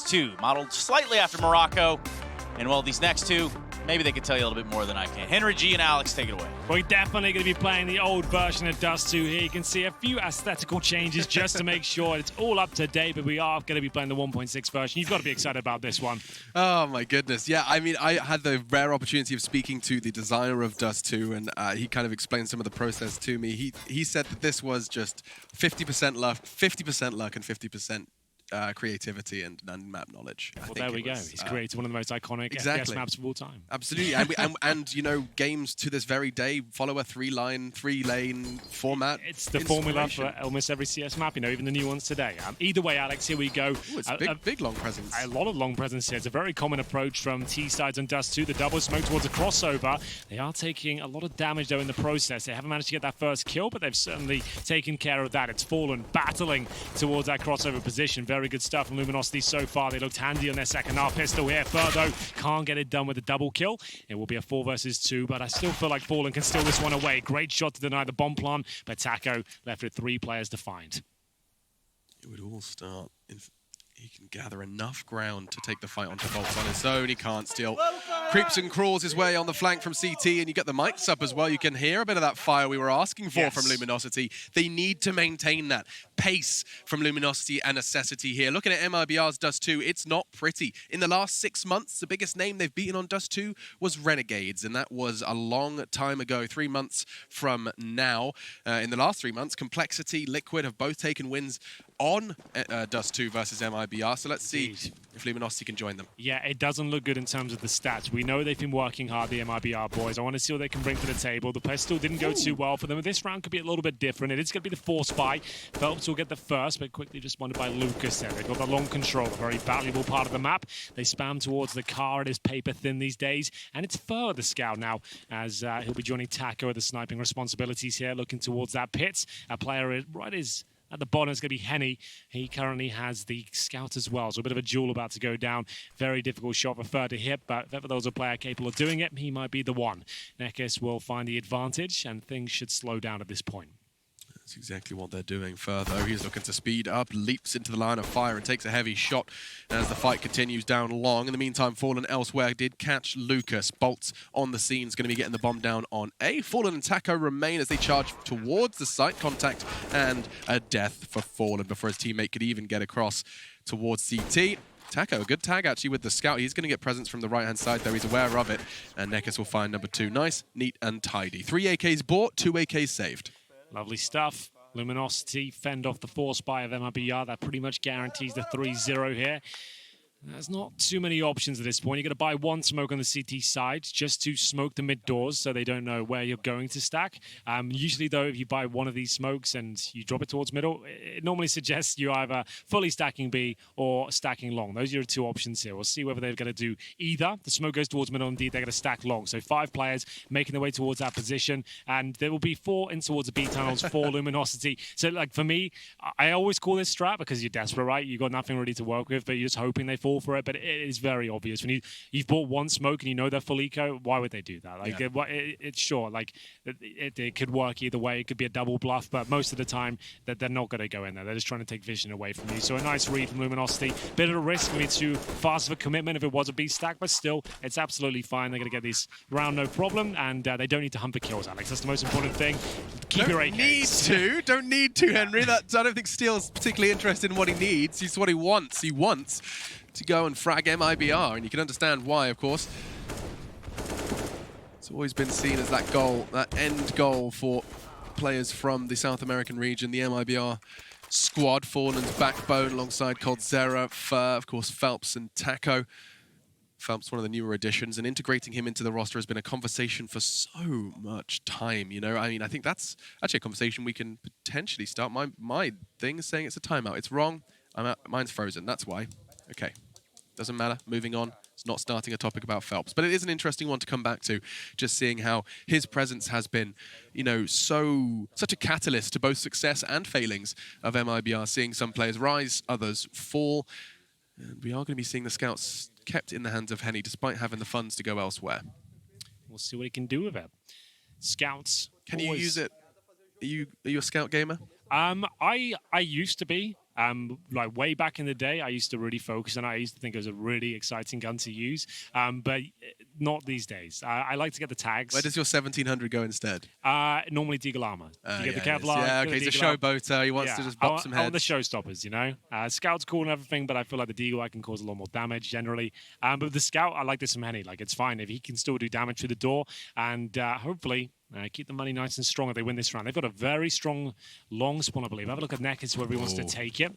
2, modeled slightly after Morocco. And well, these next two, maybe they could tell you a little bit more than I can. Henry G and Alex, take it away. We're definitely going to be playing the old version of Dust 2 here. You can see a few aesthetical changes just to make sure it's all up to date, but we are going to be playing the 1.6 version. You've got to be excited about this one. Oh my goodness. Yeah, I mean, I had the rare opportunity of speaking to the designer of Dust 2, and he kind of explained some of the process to me. He said that this was just 50% luck, 50% luck, and 50% creativity and map knowledge. Well, there we go. He's created one of the most iconic FPS maps of all time. Absolutely. and you know, games to this very day follow a three-lane format. It's the formula for almost every CS map, you know, even the new ones today. Either way, Alex, here we go. Ooh, it's a big long presence. A lot of long presence here. It's a very common approach from T-Sides on Dust 2. The double smoke towards a crossover. They are taking a lot of damage, though, in the process. They haven't managed to get that first kill, but they've certainly taken care of that. It's Fallen battling towards that crossover position. Very good stuff from Luminosity so far. They looked handy on their second half pistol here. Furtho can't get it done with a double kill. It will be a 4 versus 2, but I still feel like Fallen can steal this one away. Great shot to deny the bomb plant, but Taco left with 3 players to find. It would all start if he can gather enough ground to take the fight onto Bolts on his own. He can't steal. Creeps and crawls his way on the flank from CT, and you get the mics up as well. You can hear a bit of that fire we were asking for from Luminosity. They need to maintain that pace from Luminosity and Necessity here. Looking at MIBR's Dust 2, it's not pretty. In the last 6 months, the biggest name they've beaten on Dust 2 was Renegades, and that was a long time ago, 3 months from now. In the last 3 months, Complexity, Liquid have both taken wins on Dust 2 versus MIBR, so let's see if Luminosity can join them. Yeah, it doesn't look good in terms of the stats. We know they've been working hard, the MIBR boys. I want to see what they can bring to the table. The pistol didn't go too well for them. This round could be a little bit different. It is going to be the force buy. Phelps will get the first, but quickly just won by Lucas there. They've got the long control, a very valuable part of the map. They spam towards the car. It is paper thin these days, and it's Fur, the scout now, as he'll be joining Taco with the sniping responsibilities here, looking towards that pit. A player right is at the bottom is going to be Henny. He currently has the scout as well, so a bit of a duel about to go down. Very difficult shot for Fur to hit, but if ever there was a player capable of doing it, he might be the one. Nekis will find the advantage, and things should slow down at this point. That's exactly what they're doing. Further, he's looking to speed up, leaps into the line of fire and takes a heavy shot as the fight continues down long. In the meantime, Fallen elsewhere did catch Lucas. Bolts on the scene is going to be getting the bomb down on A. Fallen and Taco remain as they charge towards the site. Contact and a death for Fallen before his teammate could even get across towards CT. Taco, a good tag actually with the scout. He's going to get presence from the right-hand side, though he's aware of it. And Nekis will find number 2. Nice, neat, and tidy. 3 AKs bought, 2 AKs saved. Lovely stuff. Luminosity fend off the force buy of MIBR. That pretty much guarantees the 3-0 here. There's not too many options at this point. You're going to buy 1 smoke on the CT side just to smoke the mid doors so they don't know where you're going to stack. Usually, though, if you buy 1 of these smokes and you drop it towards middle, it normally suggests you either fully stacking B or stacking long. Those are your 2 options here. We'll see whether they're going to do either. The smoke goes towards middle, indeed, they're going to stack long. So 5 players making their way towards that position, and there will be 4 in towards the B tunnels for Luminosity. So, like, for me, I always call this strat because you're desperate, right? You've got nothing really to work with, but you're just hoping they fall for it, but it is very obvious. When you've bought 1 smoke and you know they're full eco, why would they do that? Like, it's sure, like, it could work either way. It could be a double bluff, but most of the time that they're not going to go in there. They're just trying to take vision away from you. So a nice read from Luminosity. Bit of a risk, maybe too fast of a commitment if it was a B stack, but still, it's absolutely fine. They're going to get this round no problem, and they don't need to hunt for kills, Alex. That's the most important thing. Keep your AKs. Don't need to, Henry. I don't think Steel's particularly interested in what he needs. It's what he wants. He wants to go and frag MIBR, and you can understand why, of course. It's always been seen as that goal, that end goal for players from the South American region, the MIBR squad, Fallen's backbone alongside Coldzera, of course, Phelps and Taco. Phelps, one of the newer additions, and integrating him into the roster has been a conversation for so much time, you know? I mean, I think that's actually a conversation we can potentially start. My thing is saying it's a timeout. It's wrong. Mine's frozen, that's why. Okay, doesn't matter, moving on. It's not starting a topic about Phelps, but it is an interesting one to come back to, just seeing how his presence has been, you know, such a catalyst to both success and failings of MIBR, seeing some players rise, others fall. And we are going to be seeing the scouts kept in the hands of Henny, despite having the funds to go elsewhere. We'll see what he can do with it. Scouts. Can you use it? Are you a scout gamer? I used to be. Like way back in the day, I used to really focus on it. I used to think it was a really exciting gun to use, but not these days. I like to get the tags. Where does your 1700 go instead? Normally Deagle Armor. You get the Kevlar. Yeah, okay, he's a showboater. He wants to just bop some heads. I want the showstoppers, you know? Scout's cool and everything, but I feel like the Deagle, I can cause a lot more damage generally. But with the Scout, I like this from Henny. Like, it's fine if he can still do damage through the door, and hopefully keep the money nice and strong if they win this round. They've got a very strong long spawn, I believe. Have a look at Neckers, whoever he wants to take it.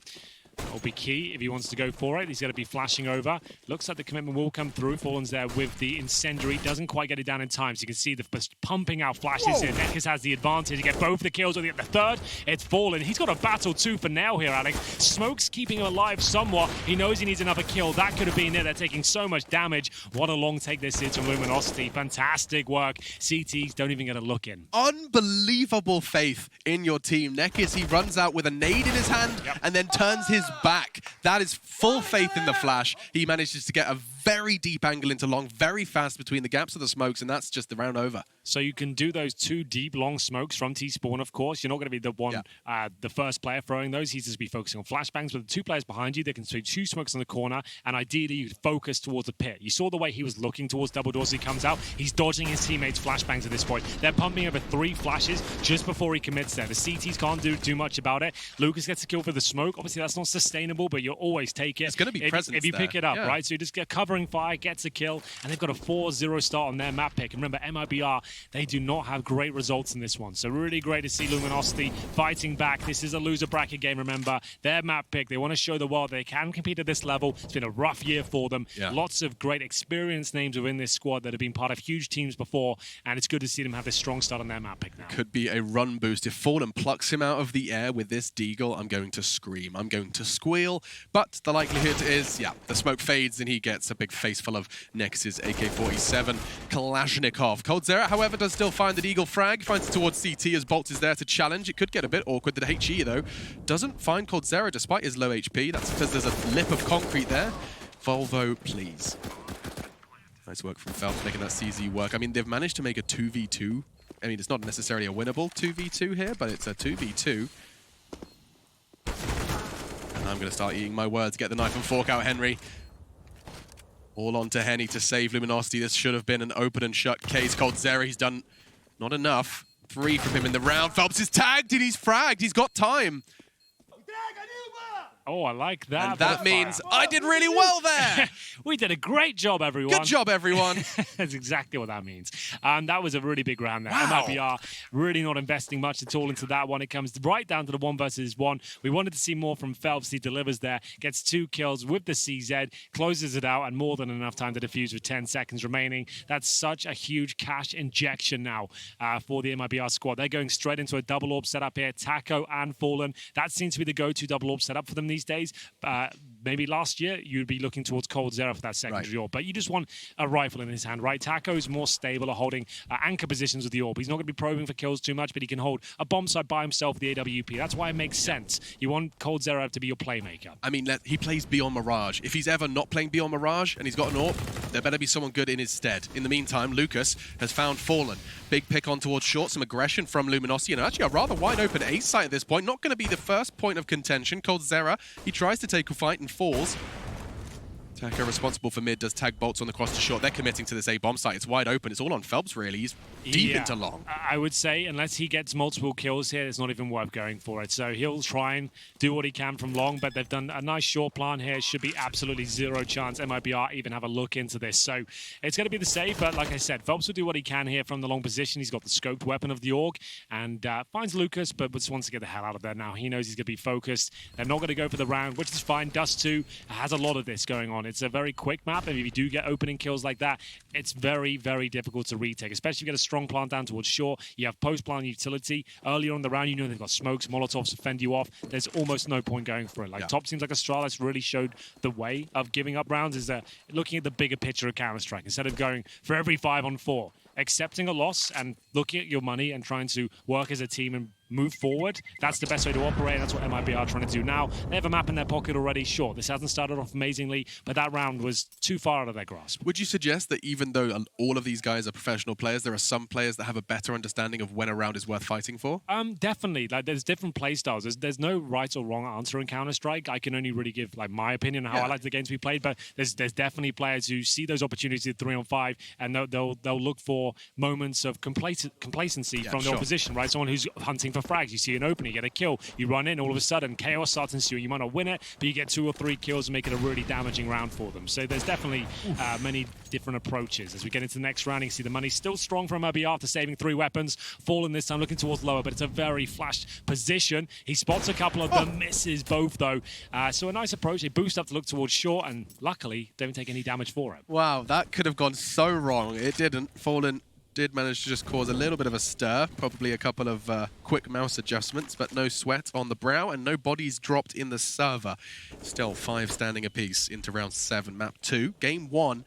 That'll be key if he wants to go for it. He's going to be flashing over. Looks like the commitment will come through. Fallen's there with the incendiary. Doesn't quite get it down in time. So you can see the pumping out flashes here. Neckers has the advantage. You get both the kills. Or you get the third. It's Fallen. He's got a battle too for now here, Alex. Smoke's keeping him alive somewhat. He knows he needs another kill. That could have been it. They're taking so much damage. What a long take this is from Luminosity. Fantastic work. CTs don't even get a look in. Unbelievable faith in your team. Neckers, he runs out with a nade in his hand and then turns his back. That is full faith in the flash. He manages to get a very deep angle into long, very fast between the gaps of the smokes, and that's just the round over. So you can do those 2 deep, long smokes from T-Spawn, of course. You're not going to be the one, the first player throwing those. He's just be focusing on flashbangs. With the 2 players behind you, they can throw 2 smokes in the corner, and ideally you focus towards the pit. You saw the way he was looking towards double doors as he comes out. He's dodging his teammates' flashbangs at this point. They're pumping over 3 flashes just before he commits there. The CTs can't do much about it. Lucas gets a kill for the smoke. Obviously, that's not sustainable, but you'll always take it. It's going to be presence if you pick it up, yeah. right? So you just get covering fire, gets a kill, and they've got a 4-0 start on their map pick. And remember, MIBR, they do not have great results in this one. So really great to see Luminosity fighting back. This is a loser bracket game, remember. Their map pick, they want to show the world they can compete at this level. It's been a rough year for them. Lots of great experienced names within this squad that have been part of huge teams before, and it's good to see them have this strong start on their map pick now. Could be a run boost. If Fallen plucks him out of the air with this Deagle, I'm going to scream. I'm going to squeal. But the likelihood is, the smoke fades and he gets a big face full of Nexus AK-47 Kalashnikov. coldzera, however, does still find the Deagle frag. Finds it towards CT as Bolt is there to challenge. It could get a bit awkward. The HE, though, doesn't find coldzera despite his low HP. That's because there's a lip of concrete there. Volvo, please. Nice work from Phelps making that CZ work. I mean, they've managed to make a 2v2. I mean, it's not necessarily a winnable 2v2 here, but it's a 2v2. And I'm going to start eating my words. Get the knife and fork out, Henry. All on to Henny to save Luminosity. This should have been an open and shut case. coldzera, he's done not enough. 3 from him in the round. Phelps is tagged and he's fragged. He's got time. Oh, I like that. And that means I did really well there. We did a great job, everyone. Good job, everyone. That's exactly what that means. That was a really big round there. Wow. MIBR really not investing much at all into that one. It comes right down to the 1 versus 1. We wanted to see more from Phelps. He delivers there, gets 2 kills with the CZ, closes it out, and more than enough time to defuse with 10 seconds remaining. That's such a huge cash injection now for the MIBR squad. They're going straight into a double orb setup here. Taco and Fallen. That seems to be the go-to double orb setup for them these days. Maybe last year you'd be looking towards coldzera for that secondary orb, but you just want a rifle in his hand, right? Taco is more stable at holding anchor positions with the orb. He's not going to be probing for kills too much, but he can hold a bomb site by himself with the AWP. That's why it makes sense. You want coldzera to be your playmaker. I mean, he plays Beyond Mirage. If he's ever not playing Beyond Mirage and he's got an orb, there better be someone good in his stead. In the meantime, Lucas has found Fallen. Big pick on towards short, some aggression from Luminosity, and actually a rather wide open ace site at this point. Not going to be the first point of contention. coldzera, he tries to take a fight and falls. Taco responsible for mid, does tag bolts on the cross to short. They're committing to this A-bomb site. It's wide open. It's all on Phelps, really. He's deep into long. I would say, unless he gets multiple kills here, it's not even worth going for it. So he'll try and do what he can from long, but they've done a nice short plan here. Should be absolutely 0 chance MIBR even have a look into this. So it's going to be the save, but like I said, Phelps will do what he can here from the long position. He's got the scoped weapon of the AUG and finds Lucas, but just wants to get the hell out of there now. He knows he's going to be focused. They're not going to go for the round, which is fine. Dust 2 has a lot of this going on. It's a very quick map, and if you do get opening kills like that, it's very, very difficult to retake, especially if you get a strong plant down towards shore. You have post-plant utility. Earlier on the round, you know they've got smokes, molotovs to fend you off. There's almost no point going for it. Like top teams like Astralis really showed the way of giving up rounds is looking at the bigger picture of Counter-Strike. Instead of going for every 5-on-4, accepting a loss and looking at your money and trying to work as a team and move forward. That's the best way to operate, and that's what MIBR are trying to do now. They have a map in their pocket already. Sure, this hasn't started off amazingly, but that round was too far out of their grasp. Would you suggest that even though all of these guys are professional players, there are some players that have a better understanding of when a round is worth fighting for? Definitely. Like, there's different play styles. There's no right or wrong answer in Counter-Strike. I can only really give like my opinion on how I like the games we played, but there's definitely players who see those opportunities at 3-on-5, and they'll look for moments of complacency from the opposition, right? Someone who's hunting for frags. You see an opening, you get a kill, you run in, all of a sudden chaos starts ensuing. You might not win it, but you get 2 or 3 kills and make it a really damaging round for them. So there's definitely many different approaches. As we get into the next round, you see the money's still strong from MIBR after saving 3 weapons. Fallen this time, looking towards lower, but it's a very flashed position. He spots a couple of them, misses both though. So a nice approach. They boost up to look towards short, and luckily don't take any damage for it. Wow, that could have gone so wrong. It didn't. Fallen did manage to just cause a little bit of a stir, probably a couple of quick mouse adjustments, but no sweat on the brow and no bodies dropped in the server. Still 5 standing apiece into round 7, map 2. Game 1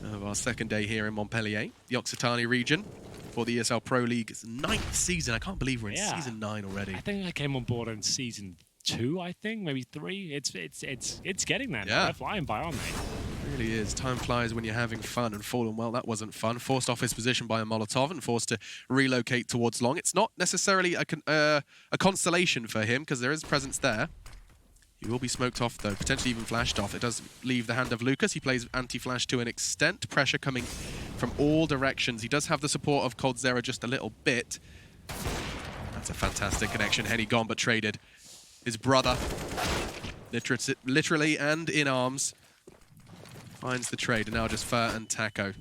of our second day here in Montpellier, the Occitanie region, for the ESL Pro League's 9th season. I can't believe we're in season 9 already. I think I came on board in season 2, I think, maybe 3. It's getting there. Yeah. They're flying by, aren't they? It really is. Time flies when you're having fun, and Fallen, well, that wasn't fun. Forced off his position by a Molotov and forced to relocate towards long. It's not necessarily a consolation for him, because there is presence there. He will be smoked off, though, potentially even flashed off. It does leave the hand of Lucas. He plays anti-flash to an extent. Pressure coming from all directions. He does have the support of coldzera just a little bit. That's a fantastic connection. Henny gone, but traded. His brother, literally and in arms, finds the trade, and now just Fur and Taco.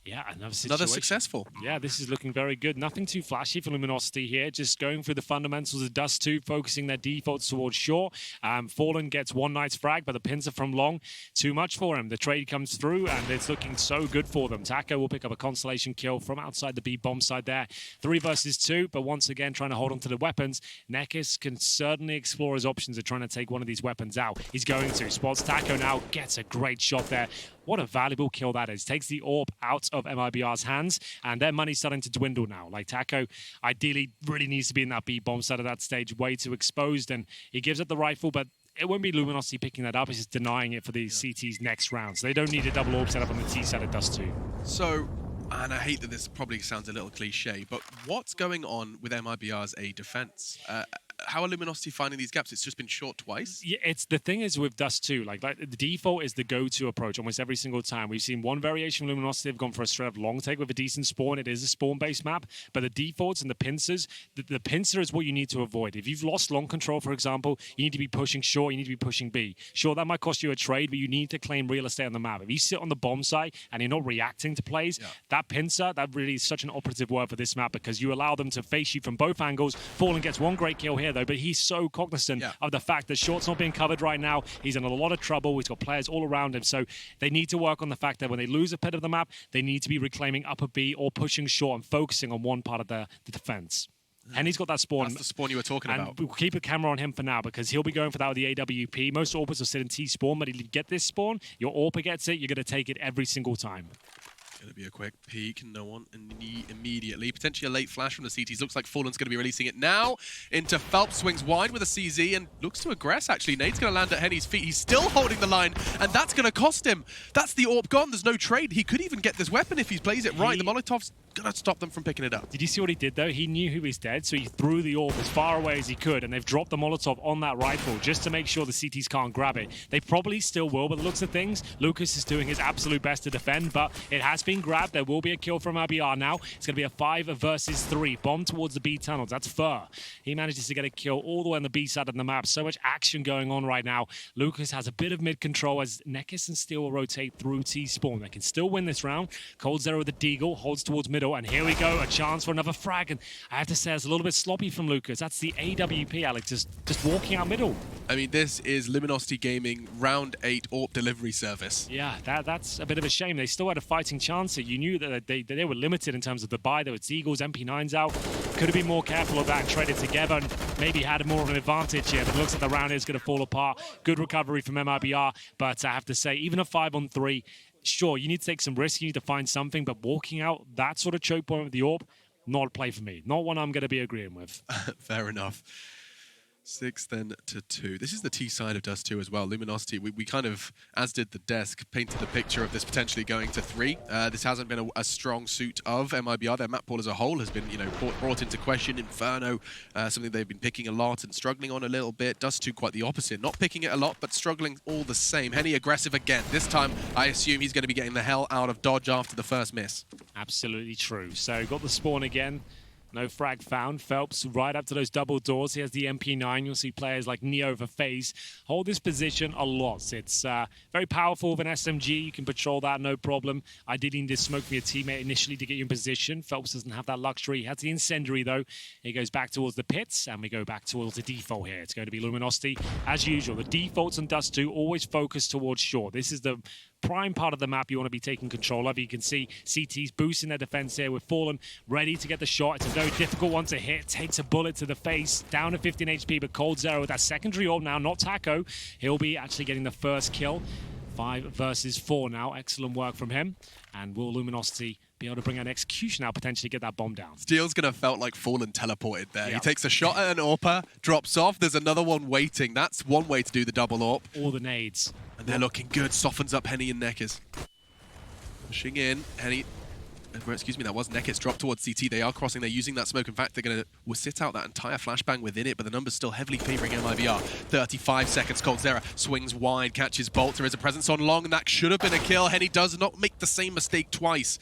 Yeah, another successful. Yeah, this is looking very good. Nothing too flashy for Luminosity here. Just going through the fundamentals of Dust 2, focusing their defaults towards short. Fallen gets one night's frag, but the pincer from long, too much for him. The trade comes through, and it's looking so good for them. Taco will pick up a consolation kill from outside the B bomb side there. 3 versus 2, but once again trying to hold on to the weapons. Nekis can certainly explore his options of trying to take one of these weapons out. He's going to. Spots Taco now, gets a great shot there. What a valuable kill that is. Takes the AWP out of MIBR's hands, and their money's starting to dwindle now. Like, Taco ideally really needs to be in that B bomb side of that stage, way too exposed, and he gives up the rifle, but it won't be Luminosity picking that up. It's just denying it for the CT's next round. So they don't need a double AWP setup on the T side of Dust 2. So, and I hate that this probably sounds a little cliche, but what's going on with MIBR's A defense? How are Luminosity finding these gaps? It's just been short twice. Yeah, it's the thing is with Dust 2, like the default is the go-to approach almost every single time. We've seen one variation of Luminosity. They've gone for a straight up long take with a decent spawn. It is a spawn-based map, but the defaults and the pincers, the pincer is what you need to avoid. If you've lost long control, for example, you need to be pushing short, you need to be pushing B. Sure, that might cost you a trade, but you need to claim real estate on the map. If you sit on the bomb site and you're not reacting to plays, that pincer, that really is such an operative word for this map, because you allow them to face you from both angles. Fallen gets one great kill here, though, but he's so cognizant of the fact that short's not being covered right now. He's in a lot of trouble. He's got players all around him. So they need to work on the fact that when they lose a bit of the map, they need to be reclaiming upper B or pushing short and focusing on one part of the defense. And he's got that spawn. That's the spawn you were talking about. We'll keep a camera on him for now, because he'll be going for that with the AWP. Most AWPers will sit in T spawn, but if you get this spawn, your AWPer gets it, you're going to take it every single time. Going to be a quick peek, no one immediately. Potentially a late flash from the CTs. Looks like Fallen's going to be releasing it now into Phelps. Swings wide with a CZ and looks to aggress, actually. Nade's going to land at Henny's feet. He's still holding the line, and that's going to cost him. That's the AWP gone. There's no trade. He could even get this weapon if he plays it right. The Molotov's going to stop them from picking it up. Did you see what he did, though? He knew he was dead, so he threw the AWP as far away as he could, and they've dropped the Molotov on that rifle just to make sure the CTs can't grab it. They probably still will, but the looks of things, Lucas is doing his absolute best to defend, but it has been grabbed. There will be a kill from MIBR now. It's going to be a 5 versus 3. Bomb towards the B tunnels. That's Fur. He manages to get a kill all the way on the B side of the map. So much action going on right now. Lucas has a bit of mid-control as Nekis and Steel will rotate through T-spawn. They can still win this round. coldzera with the Deagle holds towards middle, and here we go. A chance for another frag, and I have to say it's a little bit sloppy from Lucas. That's the AWP, Alex, just walking out middle. I mean, this is Luminosity Gaming round 8 AWP delivery service. Yeah, that's a bit of a shame. They still had a fighting chance. You knew that they were limited in terms of the buy. There was Eagles, MP9s out. Could have been more careful of that and traded together and maybe had more of an advantage here. But it looks like the round is going to fall apart. Good recovery from MIBR, but I have to say, even a 5-on-3, sure, you need to take some risks. You need to find something, but walking out that sort of choke point with the AWP, not a play for me. Not one I'm going to be agreeing with. Fair enough. 6 then to 2. This is the T side of Dust 2 as well. Luminosity, we kind of, as did the desk, painted the picture of this potentially going to 3. This hasn't been a strong suit of MIBR. Their map pool as a whole has been, brought into question. Inferno, something they've been picking a lot and struggling on a little bit. Dust 2 quite the opposite. Not picking it a lot, but struggling all the same. Henny aggressive again. This time, I assume he's going to be getting the hell out of dodge after the first miss. Absolutely true. So got the spawn again. No frag found. Phelps right up to those double doors. He has the MP9. You'll see players like Neo for FaZe hold this position a lot. It's very powerful with an SMG. You can patrol that, no problem. Ideally, you need to smoke for your teammate initially to get you in position. Phelps doesn't have that luxury. He has the incendiary, though. He goes back towards the pits, and we go back towards the default here. It's going to be Luminosity. As usual, the defaults on Dust 2 always focus towards shore. This is the prime part of the map you want to be taking control of. You can see CT's boosting their defense here with Fallen ready to get the shot. It's a very difficult one to hit. Takes a bullet to the face. Down to 15 HP, but coldzera with that secondary orb now, not Taco. He'll be actually getting the first kill. 5 versus 4 now. Excellent work from him. And will Luminosity be able to bring an execution out, potentially get that bomb down? Steel's going to have felt like Fallen teleported there. Yep. He takes a shot at an AWPer, drops off. There's another one waiting. That's one way to do the double AWP. All the nades. And they're looking good. Softens up Henny and Neckers. Pushing in. Henny... Excuse me, that was Neckers dropped towards CT. They are crossing. They're using that smoke. In fact, they're going to sit out that entire flashbang within it, but the numbers still heavily favoring MIBR. 35 seconds. coldzera swings wide, catches Bolt. There is a presence on long, and that should have been a kill. Henny does not make the same mistake twice.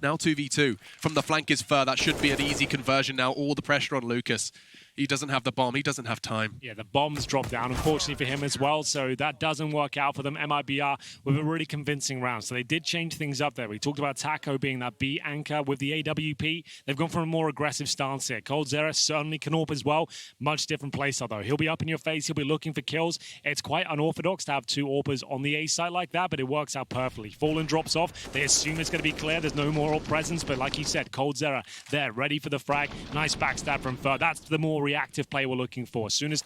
Now 2v2. From the flank is Fur. That should be an easy conversion now. All the pressure on Lucas. He doesn't have the bomb. He doesn't have time. Yeah, the bombs drop down, unfortunately for him as well, so that doesn't work out for them. MIBR with a really convincing round. So they did change things up there. We talked about Taco being that B anchor with the AWP. They've gone for a more aggressive stance here. coldzera certainly can AWP as well. Much different playstyle, though. He'll be up in your face. He'll be looking for kills. It's quite unorthodox to have 2 AWPers on the A site like that, but it works out perfectly. Fallen drops off. They assume it's going to be clear. There's no more AWP presence, but like you said, coldzera there, ready for the frag. Nice backstab from Fur. That's the more reactive play we're looking for. As soon as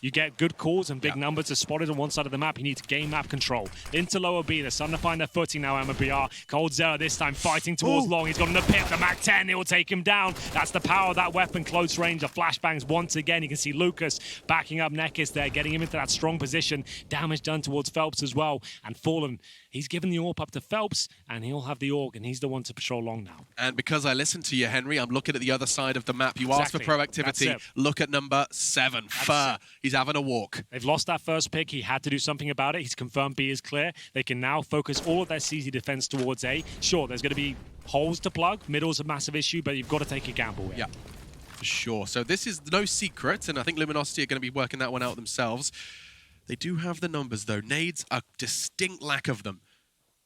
you get good calls and big numbers are spotted on one side of the map, you need to gain map control. Into lower B, they're starting to find their footing now, MIBR. coldzera this time fighting towards long. He's got in the pit, the Mac 10, it will take him down. That's the power of that weapon, close range. The flashbangs once again. You can see Lucas backing up Neckers there, getting him into that strong position. Damage done towards Phelps as well. And Fallen, he's given the AWP up to Phelps, and he'll have the AUG, and he's the one to patrol long now. And because I listened to you, Henry, I'm looking at the other side of the map. You asked for proactivity. Look at number 7, Fur. He's having a walk. They've lost that first pick. He had to do something about it. He's confirmed B is clear. They can now focus all of their CZ defense towards A. Sure, there's going to be holes to plug. Middle's a massive issue, but you've got to take a gamble here. Yeah, for sure. So this is no secret, and I think Luminosity are going to be working that one out themselves. They do have the numbers, though. Nades, a distinct lack of them.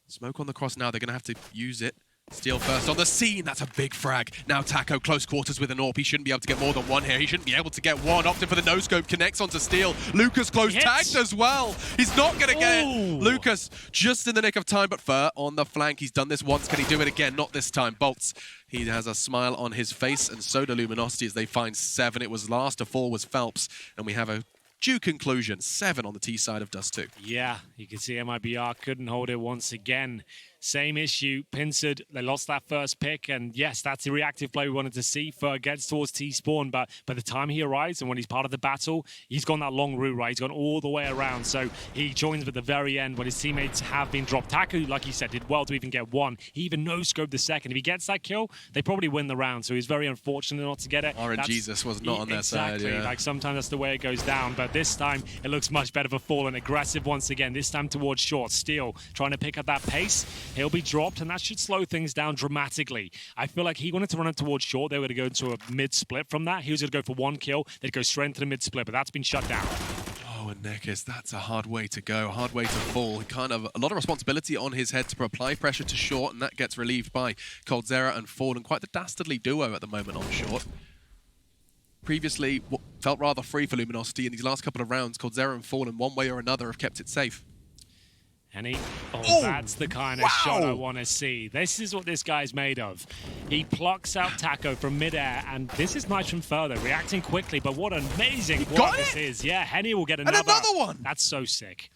Smoke on the cross now. They're going to have to use it. Steel first on the scene. That's a big frag. Now Taco close quarters with an AWP. He shouldn't be able to get more than one here. He shouldn't be able to get one. Opting for the no-scope. Connects onto Steel. Lucas close tagged as well. He's not going to get it. Lucas just in the nick of time, but Fur on the flank. He's done this once. Can he do it again? Not this time. Bolts. He has a smile on his face, and so do Luminosity as they find 7. It was last to fall was Phelps, and we have a due conclusion. 7 on the T side of Dust 2. Yeah, you can see MIBR couldn't hold it once again. Same issue. Pinsard, they lost that first pick, and yes, that's the reactive play we wanted to see. Fur gets towards T-spawn, but by the time he arrives and when he's part of the battle, he's gone that long route, right? He's gone all the way around, so he joins at the very end when his teammates have been dropped. Taku, like you said, did well to even get one. He even no-scoped the second. If he gets that kill, they probably win the round, so he's very unfortunate not to get it. Jesus was not on their side. Exactly, like sometimes that's the way it goes down, but this time it looks much better for Fallen. Aggressive once again, this time towards short. Steel trying to pick up that pace. He'll be dropped, and that should slow things down dramatically. I feel like he wanted to run it towards short. They were going to go into a mid-split from that. He was going to go for one kill. They'd go straight into the mid-split, but that's been shut down. Oh, and Neckers, that's a hard way to go, a hard way to fall. Kind of a lot of responsibility on his head to apply pressure to short, and that gets relieved by coldzera and Fallen. Quite the dastardly duo at the moment on short. Previously, felt rather free for Luminosity in these last couple of rounds. coldzera and Fallen, one way or another, have kept it safe. And that's the kind of shot I want to see. This is what this guy's made of. He plucks out Taco from midair, and this is nice from further, reacting quickly, but what an amazing work this is. Yeah, Henny will get another. And another one! That's so sick.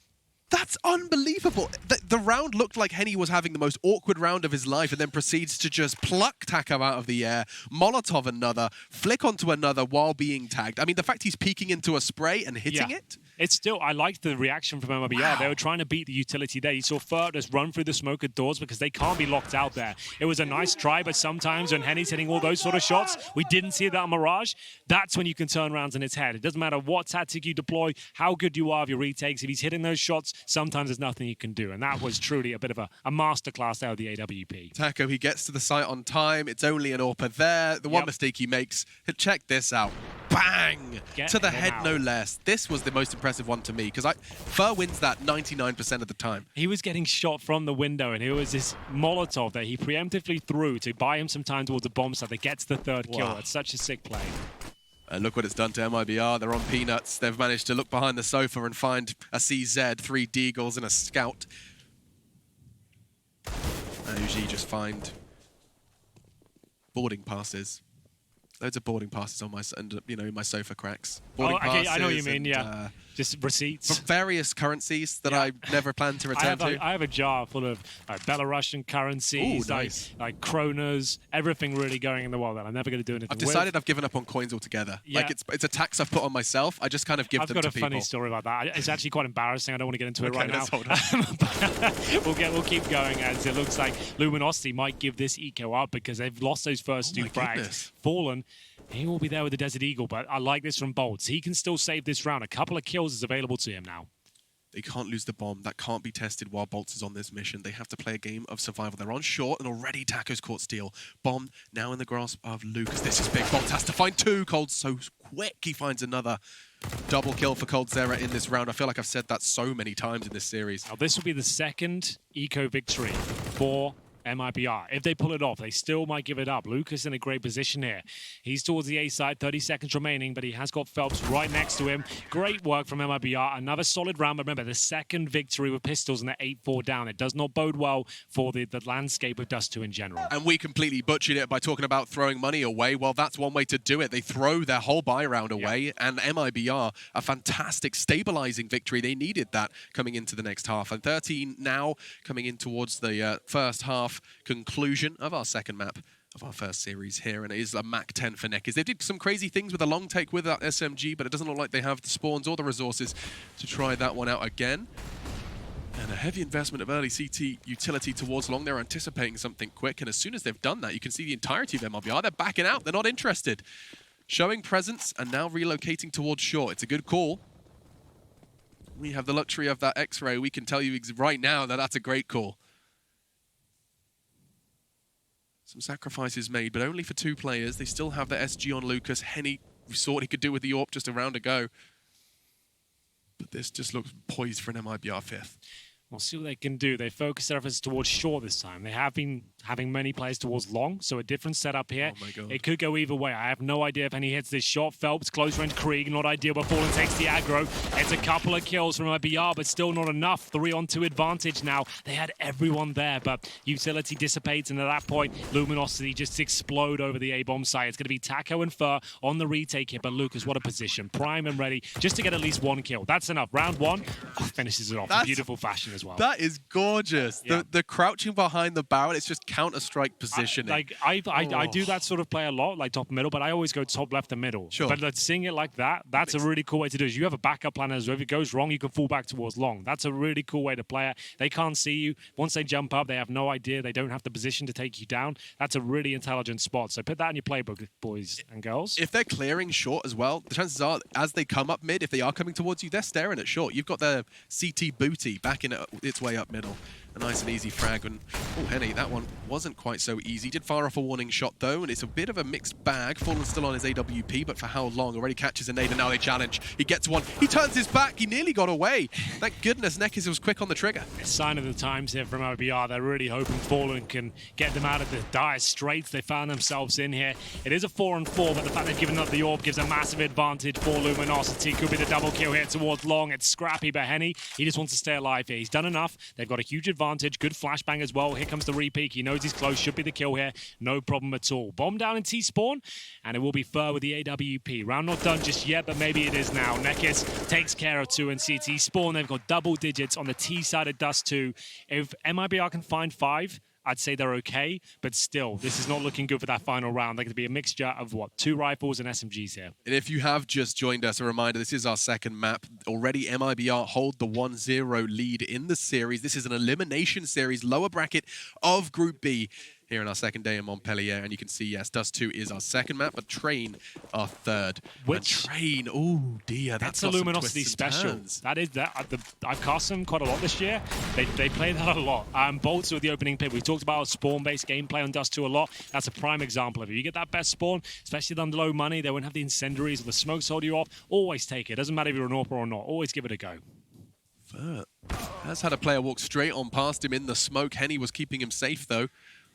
That's unbelievable. The round looked like Henny was having the most awkward round of his life and then proceeds to just pluck Taco out of the air, Molotov another, flick onto another while being tagged. I mean, the fact he's peeking into a spray and hitting it. It's still, I liked the reaction from MIBR. Wow. They were trying to beat the utility there. You saw Fur just run through the smoke at doors because they can't be locked out there. It was a nice try, but sometimes when Henny's hitting all those sort of shots, we didn't see that on Mirage, that's when you can turn rounds in his head. It doesn't matter what tactic you deploy, how good you are of your retakes. If he's hitting those shots, sometimes there's nothing you can do. And that was truly a bit of a masterclass out of the AWP. Taco, he gets to the site on time. It's only an AWP there. The one mistake he makes, check this out. Bang! To the head, no less. This was the most impressive one to me because Fur wins that 99% of the time. He was getting shot from the window, and it was this Molotov that he preemptively threw to buy him some time towards the bomb site that gets the third kill. That's such a sick play. And look what it's done to MIBR. They're on peanuts. They've managed to look behind the sofa and find a CZ, 3 Deagles, and a Scout. And usually just find boarding passes. Loads of boarding passes on my, my sofa cracks. Boarding passes, I know what you mean. Yeah, just receipts for various currencies that I never plan to return to. I have a jar full of Belarusian currencies, like kronas, everything really going in the world that I'm never going to do anything I've decided I've given up on coins altogether. Yeah. Like it's a tax I've put on myself. I just kind of give them to people. I've got a funny story about that. It's actually quite embarrassing. I don't want to get into it right now. Hold on. we'll keep going as it looks like Luminosity might give this eco up because they've lost those first 2 frags. Fallen. He will be there with the Desert Eagle, but I like this from Bolts. He can still save this round. A couple of kills is available to him now. They can't lose the bomb. That can't be tested while Bolts is on this mission. They have to play a game of survival. They're on short, and already Taco's caught steal. Bomb now in the grasp of Lucas. This is big. Bolts has to find 2. Cold so quick. He finds another. Double kill for coldzera in this round. I feel like I've said that so many times in this series. Now, this will be the second eco victory for MIBR. If they pull it off, they still might give it up. Lucas in a great position here. He's towards the A side, 30 seconds remaining, but he has got Phelps right next to him. Great work from MIBR. Another solid round, but remember, the second victory with pistols and the 8-4 down. It does not bode well for the landscape of Dust 2 in general. And we completely butchered it by talking about throwing money away. Well, that's one way to do it. They throw their whole buy round away, and MIBR, a fantastic stabilizing victory. They needed that coming into the next half. And 13 now coming in towards the first half conclusion of our second map of our first series here, and it is a Mach 10 for Neckers. They did some crazy things with a long take with that SMG, but it doesn't look like they have the spawns or the resources to try that one out again. And a heavy investment of early CT utility towards long. They're anticipating something quick, and as soon as they've done that, you can see the entirety of MIBR. They're backing out. They're not interested. Showing presence and now relocating towards short. It's a good call. We have the luxury of that X-ray. We can tell you right now that that's a great call. Some sacrifices made, but only for 2 players. They still have the SG on Lucas. Henny, we saw what he could do with the AWP just a round ago. But this just looks poised for an MIBR 5th. We'll see what they can do. They focus their efforts towards short this time. They have been having many players towards long, so a different setup here. Oh my God. It could go either way. I have no idea if any hits this shot. Phelps, close range Krieg, not ideal, but Fallen takes the aggro. It's a couple of kills from MIBR, but still not enough. 3-on-2 advantage now. They had everyone there, but utility dissipates, and at that point, Luminosity just explode over the A-bomb site. It's going to be Taco and Fur on the retake here, but Lucas, what a position. Prime and ready just to get at least 1 kill. That's enough. Round 1 finishes it off in beautiful fashion as well. That is gorgeous. Yeah. The crouching behind the barrel, it's just Counter-Strike positioning. I do that sort of play a lot, like top and middle, but I always go top, left, and middle. Sure. But seeing it like that, that's a really cool way to do it. You have a backup plan as well. If it goes wrong, you can fall back towards long. That's a really cool way to play it. They can't see you. Once they jump up, they have no idea. They don't have the position to take you down. That's a really intelligent spot. So put that in your playbook, boys and girls. If they're clearing short as well, the chances are, as they come up mid, if they are coming towards you, they're staring at short. You've got their CT booty backing its way up middle. A nice and easy frag. And, oh, Henny, that one wasn't quite so easy. Did fire off a warning shot, though, and it's a bit of a mixed bag. Fallen still on his AWP, but for how long? Already catches a nade, and now they challenge. He gets one. He turns his back. He nearly got away. Thank goodness Neckers was quick on the trigger. A sign of the times here from MIBR. They're really hoping Fallen can get them out of the dire straits they found themselves in here. It is a 4-on-4, but the fact they've given up the AWP gives a massive advantage for Luminosity. Could be the double kill here towards long. It's scrappy, but Henny, he just wants to stay alive here. He's done enough. They've got a huge advantage. advantage. Good flashbang as well. Here comes the repeat. He knows he's close. Should be the kill here. No problem at all. Bomb down in T-spawn, and it will be Fur with the AWP. Round not done just yet, but maybe it is now. Nekis takes care of 2 in CT. Spawn, they've got double digits on the T side of Dust 2. If MIBR can find 5, I'd say they're okay, but still, this is not looking good for that final round. They're going to be a mixture of, 2 rifles and SMGs here. And if you have just joined us, a reminder, this is our second map. Already MIBR hold the 1-0 lead in the series. This is an elimination series, lower bracket of Group B here in our second day in Montpellier. And you can see, yes, Dust 2 is our second map, but Train our third. Which, and Train, oh dear, that's a Luminosity special. That is that. I've cast them quite a lot this year. They play that a lot. Bolts with the opening pit. We talked about spawn-based gameplay on Dust 2 a lot. That's a prime example of it. You get that best spawn, especially under low money. They won't have the incendiaries or the smokes hold you off. Always take it. Doesn't matter if you're an AWP or not. Always give it a go. Has had a player walk straight on past him in the smoke. Henny was keeping him safe though.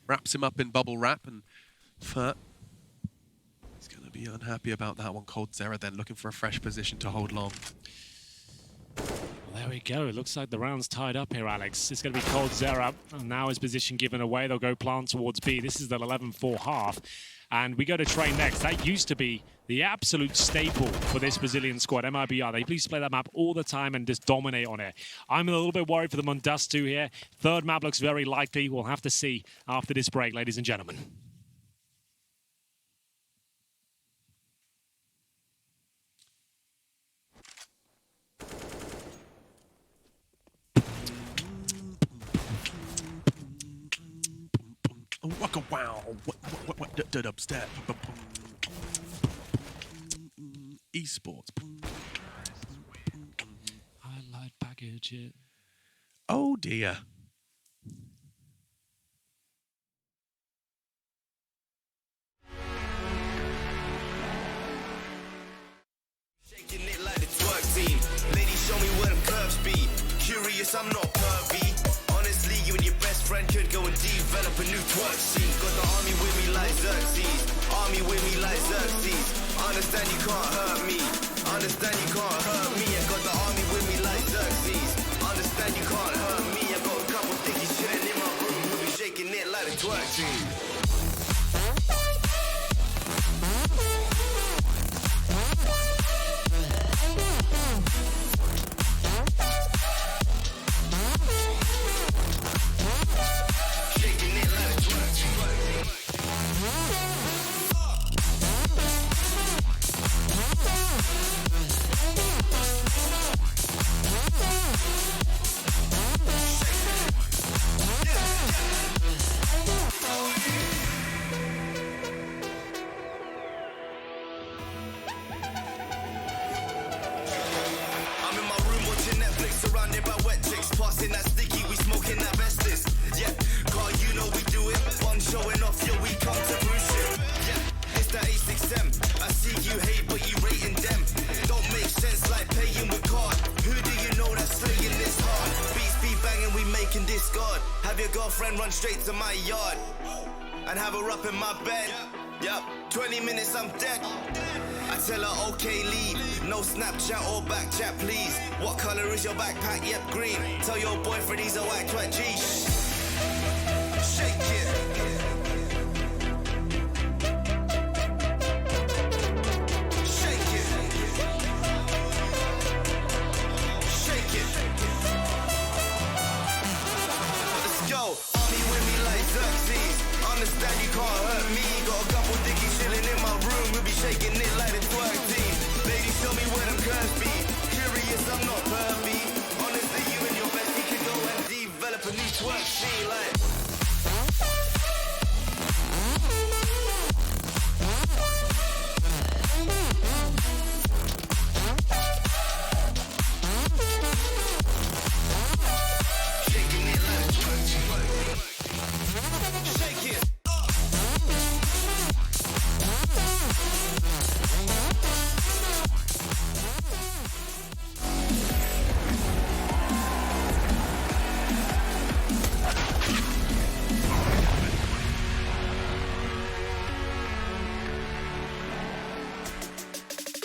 Wraps him up in bubble wrap, and Fur, he's going to be unhappy about that one. Cold Zera then looking for a fresh position to hold long. Well, there we go. It looks like the round's tied up here, Alex. It's going to be Cold Zera, and now his position given away. They'll go plant towards B. This is the 11-4 half, and we go to Train next. That used to be the absolute staple for this Brazilian squad, MIBR. They please play that map all the time and just dominate on it. I'm a little bit worried for them on Dust 2 here. Third map looks very likely. We'll have to see after this break, ladies and gentlemen. Waka wow, what dubstep. Esports. Highlight package it. Oh dear. Shaking it like the twerk team. Ladies, show me where them curves be. Curious, I'm not pervy. Honestly, you and your best friend could go and develop a new twerk scene. Got the army with me like Xerxes. Army with me like Xerxes. Understand you can't hurt me. Understand you can't hurt me. I got the army with me like Xerxes. Understand you can't hurt me. I got a couple dickies chilling in my room who be shaking it like the twerk team. Run straight to my yard and have her up in my bed. Yup, 20 minutes I'm dead. I tell her okay leave, no Snapchat or back chat please. What color is your backpack? Yep, green. Tell your boyfriend he's a whack twat G. Shake it. Understand you can't hurt me. Got a couple dickies chilling in my room. We'll be shaking it like the twerk team. Ladies, show me where them curves be. Curious, I'm not pervy. Honestly, you and your bestie can go and develop a new twerk scene like.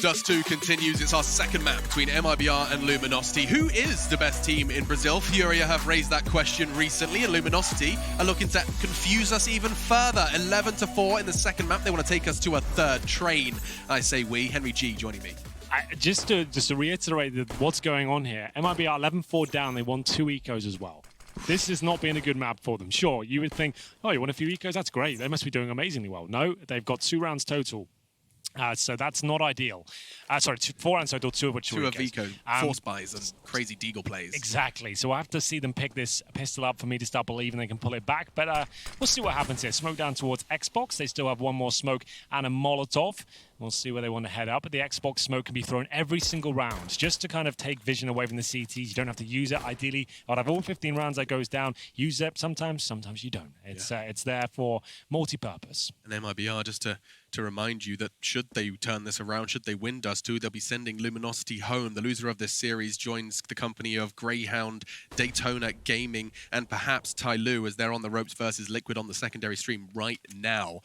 Dust 2 continues. It's our second map between MIBR and Luminosity. Who is the best team in Brazil? Furia have raised that question recently, and Luminosity are looking to confuse us even further. 11-4 in the second map. They want to take us to a third train. I say we. Henry G joining me. Just to reiterate what's going on here, MIBR 11-4 down. They won 2 ecos as well. This has not been a good map for them. Sure, you would think, oh, you won a few ecos? That's great. They must be doing amazingly well. No, they've got 2 rounds total. So that's not ideal. Sorry, 4 rounds total, 2 of which were eco, 4 spies and crazy deagle plays. Exactly. So I have to see them pick this pistol up for me to start believing they can pull it back. But we'll see what happens here. Smoke down towards Xbox. They still have 1 more smoke and a Molotov. We'll see where they want to head up. But the Xbox smoke can be thrown every single round just to kind of take vision away from the CTs. You don't have to use it. Ideally, out of all 15 rounds that goes down, use it sometimes you don't. It's there for multi-purpose. And MIBR, just to remind you that should they turn this around, should they win Dust 2, they'll be sending Luminosity home. The loser of this series joins the company of Greyhound, Daytona Gaming, and perhaps Tyloo as they're on the ropes versus Liquid on the secondary stream right now.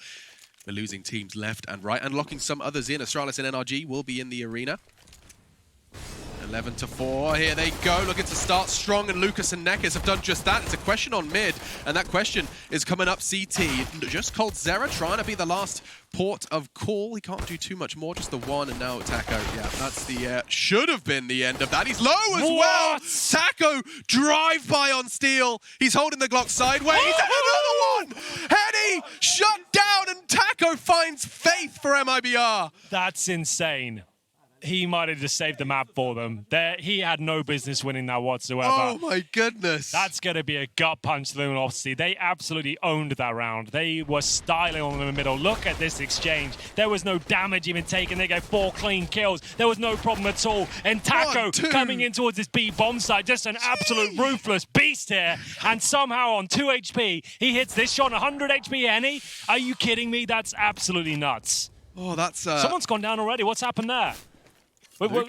We're losing teams left and right and locking some others in. Astralis and NRG will be in the arena. 11-4, here they go, looking to start strong, and Lucas and Nekkes have done just that. It's a question on mid, and that question is coming up CT. Just coldzera trying to be the last port of call. He can't do too much more, just the one, and now Taco. Yeah, that's the, should have been the end of that. He's low as well. Taco, drive-by on Steel. He's holding the Glock sideways. Another one! Henny shut down, and Taco finds faith for MIBR. That's insane. He might have just saved the map for them. He had no business winning that whatsoever. Oh my goodness. That's going to be a gut punch to Luminosity. They absolutely owned that round. They were styling on them in the middle. Look at this exchange. There was no damage even taken. They got 4 clean kills. There was no problem at all. And Taco coming in towards this B bomb site, just an absolute ruthless beast here. And somehow on 2 HP, he hits this shot on 100 HP, Henny. Are you kidding me? That's absolutely nuts. Oh, that's... Someone's gone down already. What's happened there?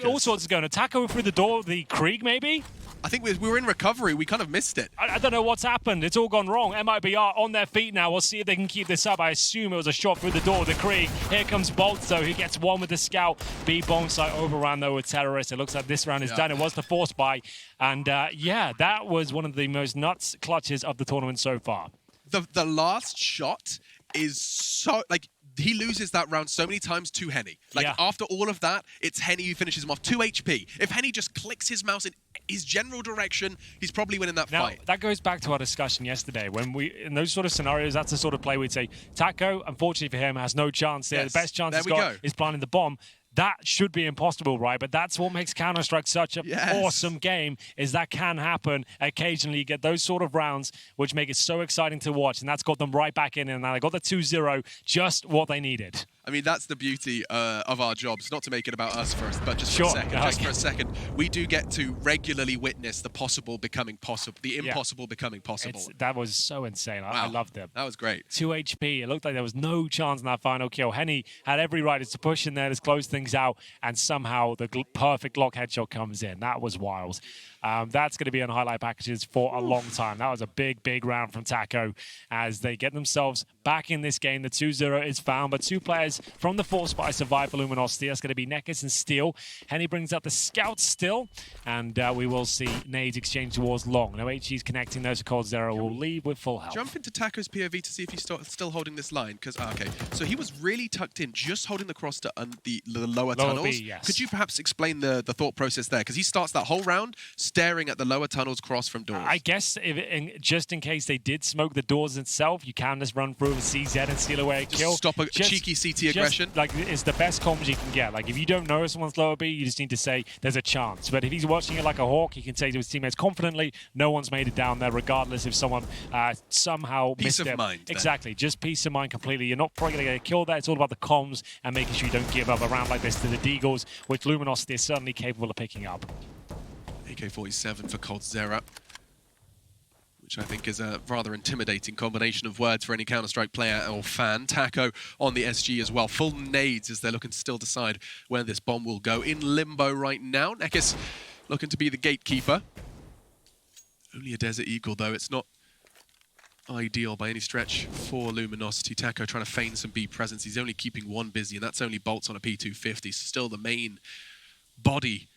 All sorts is going. Taco through the door, the Krieg maybe? I think we were in recovery. We kind of missed it. I don't know what's happened. It's all gone wrong. MIBR on their feet now. We'll see if they can keep this up. I assume it was a shot through the door. The Krieg. Here comes Bolt, though. He gets 1 with the scout. B bomb site overran, though, with terrorists. It looks like this round is done. It was the force buy. And, yeah, that was one of the most nuts clutches of the tournament so far. The last shot is so... like. He loses that round so many times to Henny. Like, after all of that, it's Henny who finishes him off. 2 HP. If Henny just clicks his mouse in his general direction, he's probably winning that fight. That goes back to our discussion yesterday. When in those sort of scenarios, that's the sort of play we'd say, Taco, unfortunately for him, has no chance there. The best chance he's got is planting the bomb. That should be impossible, right? But that's what makes Counter-Strike such an awesome game, is that can happen. Occasionally, you get those sort of rounds, which make it so exciting to watch, and that's got them right back in, and now they got the 2-0, just what they needed. I mean, that's the beauty of our jobs, not to make it about us first, but just for a second. Just for a second, we do get to regularly witness the possible becoming possible, the impossible becoming possible. That was so insane. I loved it. That was great. 2 HP. It looked like there was no chance in that final kill. Henny had every right to push in there, to close things out, and somehow the perfect Glock headshot comes in. That was wild. That's going to be on highlight packages for a long time. That was a big, big round from Taco as they get themselves back in this game. The 2-0 is found, but 2 players from the force spy survive for Luminosity. That's going to be Nekkes and Steel. Henny brings out the scout still, and we will see nades exchange towards long. No HG's connecting those. coldzera will leave with full health. Jump into Taco's POV to see if he's still holding this line, because okay, so he was really tucked in, just holding the cross to the lower tunnels. B, yes. Could you perhaps explain the thought process there? Because he starts that whole round staring at the lower tunnels cross from doors. I guess just in case they did smoke the doors itself, you can just run through with CZ and steal away a kill. Stop a cheeky CT aggression. Like, it's the best comms you can get. Like, if you don't know someone's lower B, you just need to say there's a chance. But if he's watching it like a hawk, he can say to his teammates confidently, no one's made it down there, regardless if someone somehow missed it. Peace of mind. Exactly. Just peace of mind completely. You're not probably going to get killed there. It's all about the comms and making sure you don't give up a round like this to the Deagles, which Luminosity is certainly capable of picking up. AK-47 for coldzera, which I think is a rather intimidating combination of words for any Counter-Strike player or fan. Taco on the SG as well. Full nades as they're looking to still decide where this bomb will go. In limbo right now. Nekkes looking to be the gatekeeper. Only a Desert Eagle, though. It's not ideal by any stretch for Luminosity. Taco trying to feign some B presence. He's only keeping one busy, and that's only bolts on a P250. So still the main body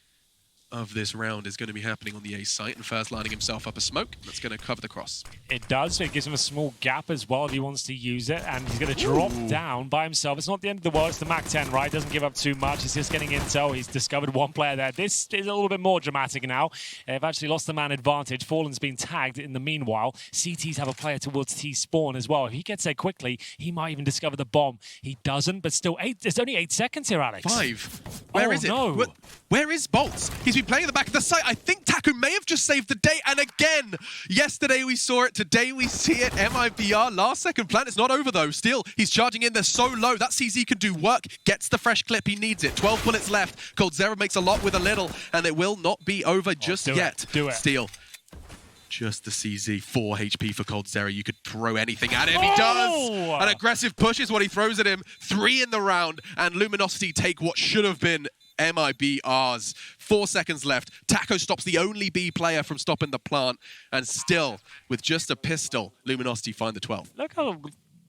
of this round is going to be happening on the A site, and first lining himself up a smoke that's going to cover the cross. It does, so it gives him a small gap as well if he wants to use it, and he's going to drop down by himself. It's not the end of the world, it's the Mac 10, right? Doesn't give up too much, he's just getting intel. He's discovered one player there. This is a little bit more dramatic now. They've actually lost the man advantage. Fallen's been tagged in the meanwhile. CTs have a player towards T-spawn as well. If he gets there quickly, he might even discover the bomb. He doesn't, but still, there's only 8 seconds here, Alex. 5. Where is it? No. Where is Bolts? He's been playing at the back of the site. I think Taku may have just saved the day. And again, yesterday we saw it. Today we see it. MIBR, last second plant. It's not over though. Still, he's charging in. They're so low. That CZ can do work. Gets the fresh clip. He needs it. 12 bullets left. Coldzera makes a lot with a little. And it will not be over just yet. Do it. Steal. Just the CZ. 4 HP for Coldzera. You could throw anything at him. He does. An aggressive push is what he throws at him. 3 in the round. And Luminosity take what should have been MIBR's. 4 seconds left. Taco stops the only B player from stopping the plant. And still, with just a pistol, Luminosity find the 12. Look how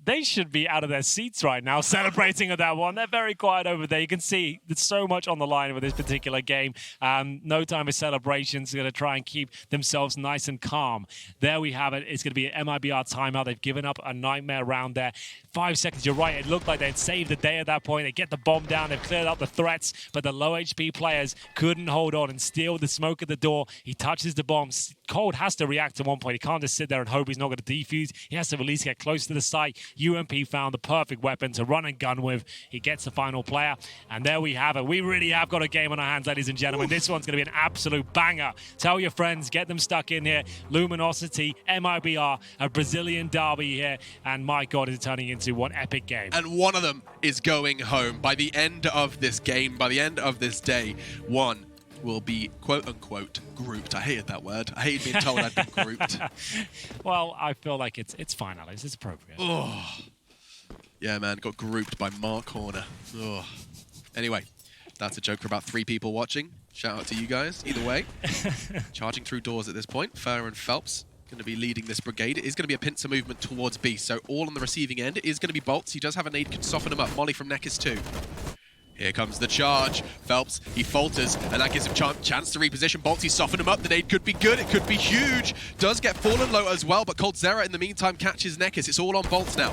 they should be out of their seats right now celebrating at that one. They're very quiet over there. You can see there's so much on the line with this particular game. No time for celebrations. They're going to try and keep themselves nice and calm. There we have it. It's going to be an MIBR timeout. They've given up a nightmare round there. 5 seconds, you're right. It looked like they'd saved the day at that point. They get the bomb down. They've cleared out the threats, but the low HP players couldn't hold on and steal the smoke at the door. He touches the bomb. Cold has to react at one point. He can't just sit there and hope he's not going to defuse. He has to at least get close to the site. UMP found the perfect weapon to run and gun with. He gets the final player, and there we have it. We really have got a game on our hands, ladies and gentlemen. This one's going to be an absolute banger. Tell your friends, get them stuck in here. Luminosity, MIBR, a Brazilian derby here, and my God, is it turning into one epic game. And one of them is going home. By the end of this game, by the end of this day, one will be quote-unquote grouped. I hated that word. I hated being told I'd been grouped. Well, I feel like it's fine, Alex. It's appropriate. Oh. Yeah, man, got grouped by Mark Horner. Oh. Anyway, that's a joke for about 3 people watching. Shout out to you guys. Either way, charging through doors at this point. Fur and Phelps going to be leading this brigade. It is going to be a pincer movement towards B, so all on the receiving end. It is going to be Bolts. He does have a nade, can soften him up. Molly from Nekis too. Here comes the charge. Phelps, he falters, and that gives him chance to reposition. Bolts, he softened him up. The nade could be good. It could be huge. Does get fallen low as well, but Coldzera in the meantime catches Nekis. It's all on Bolts now.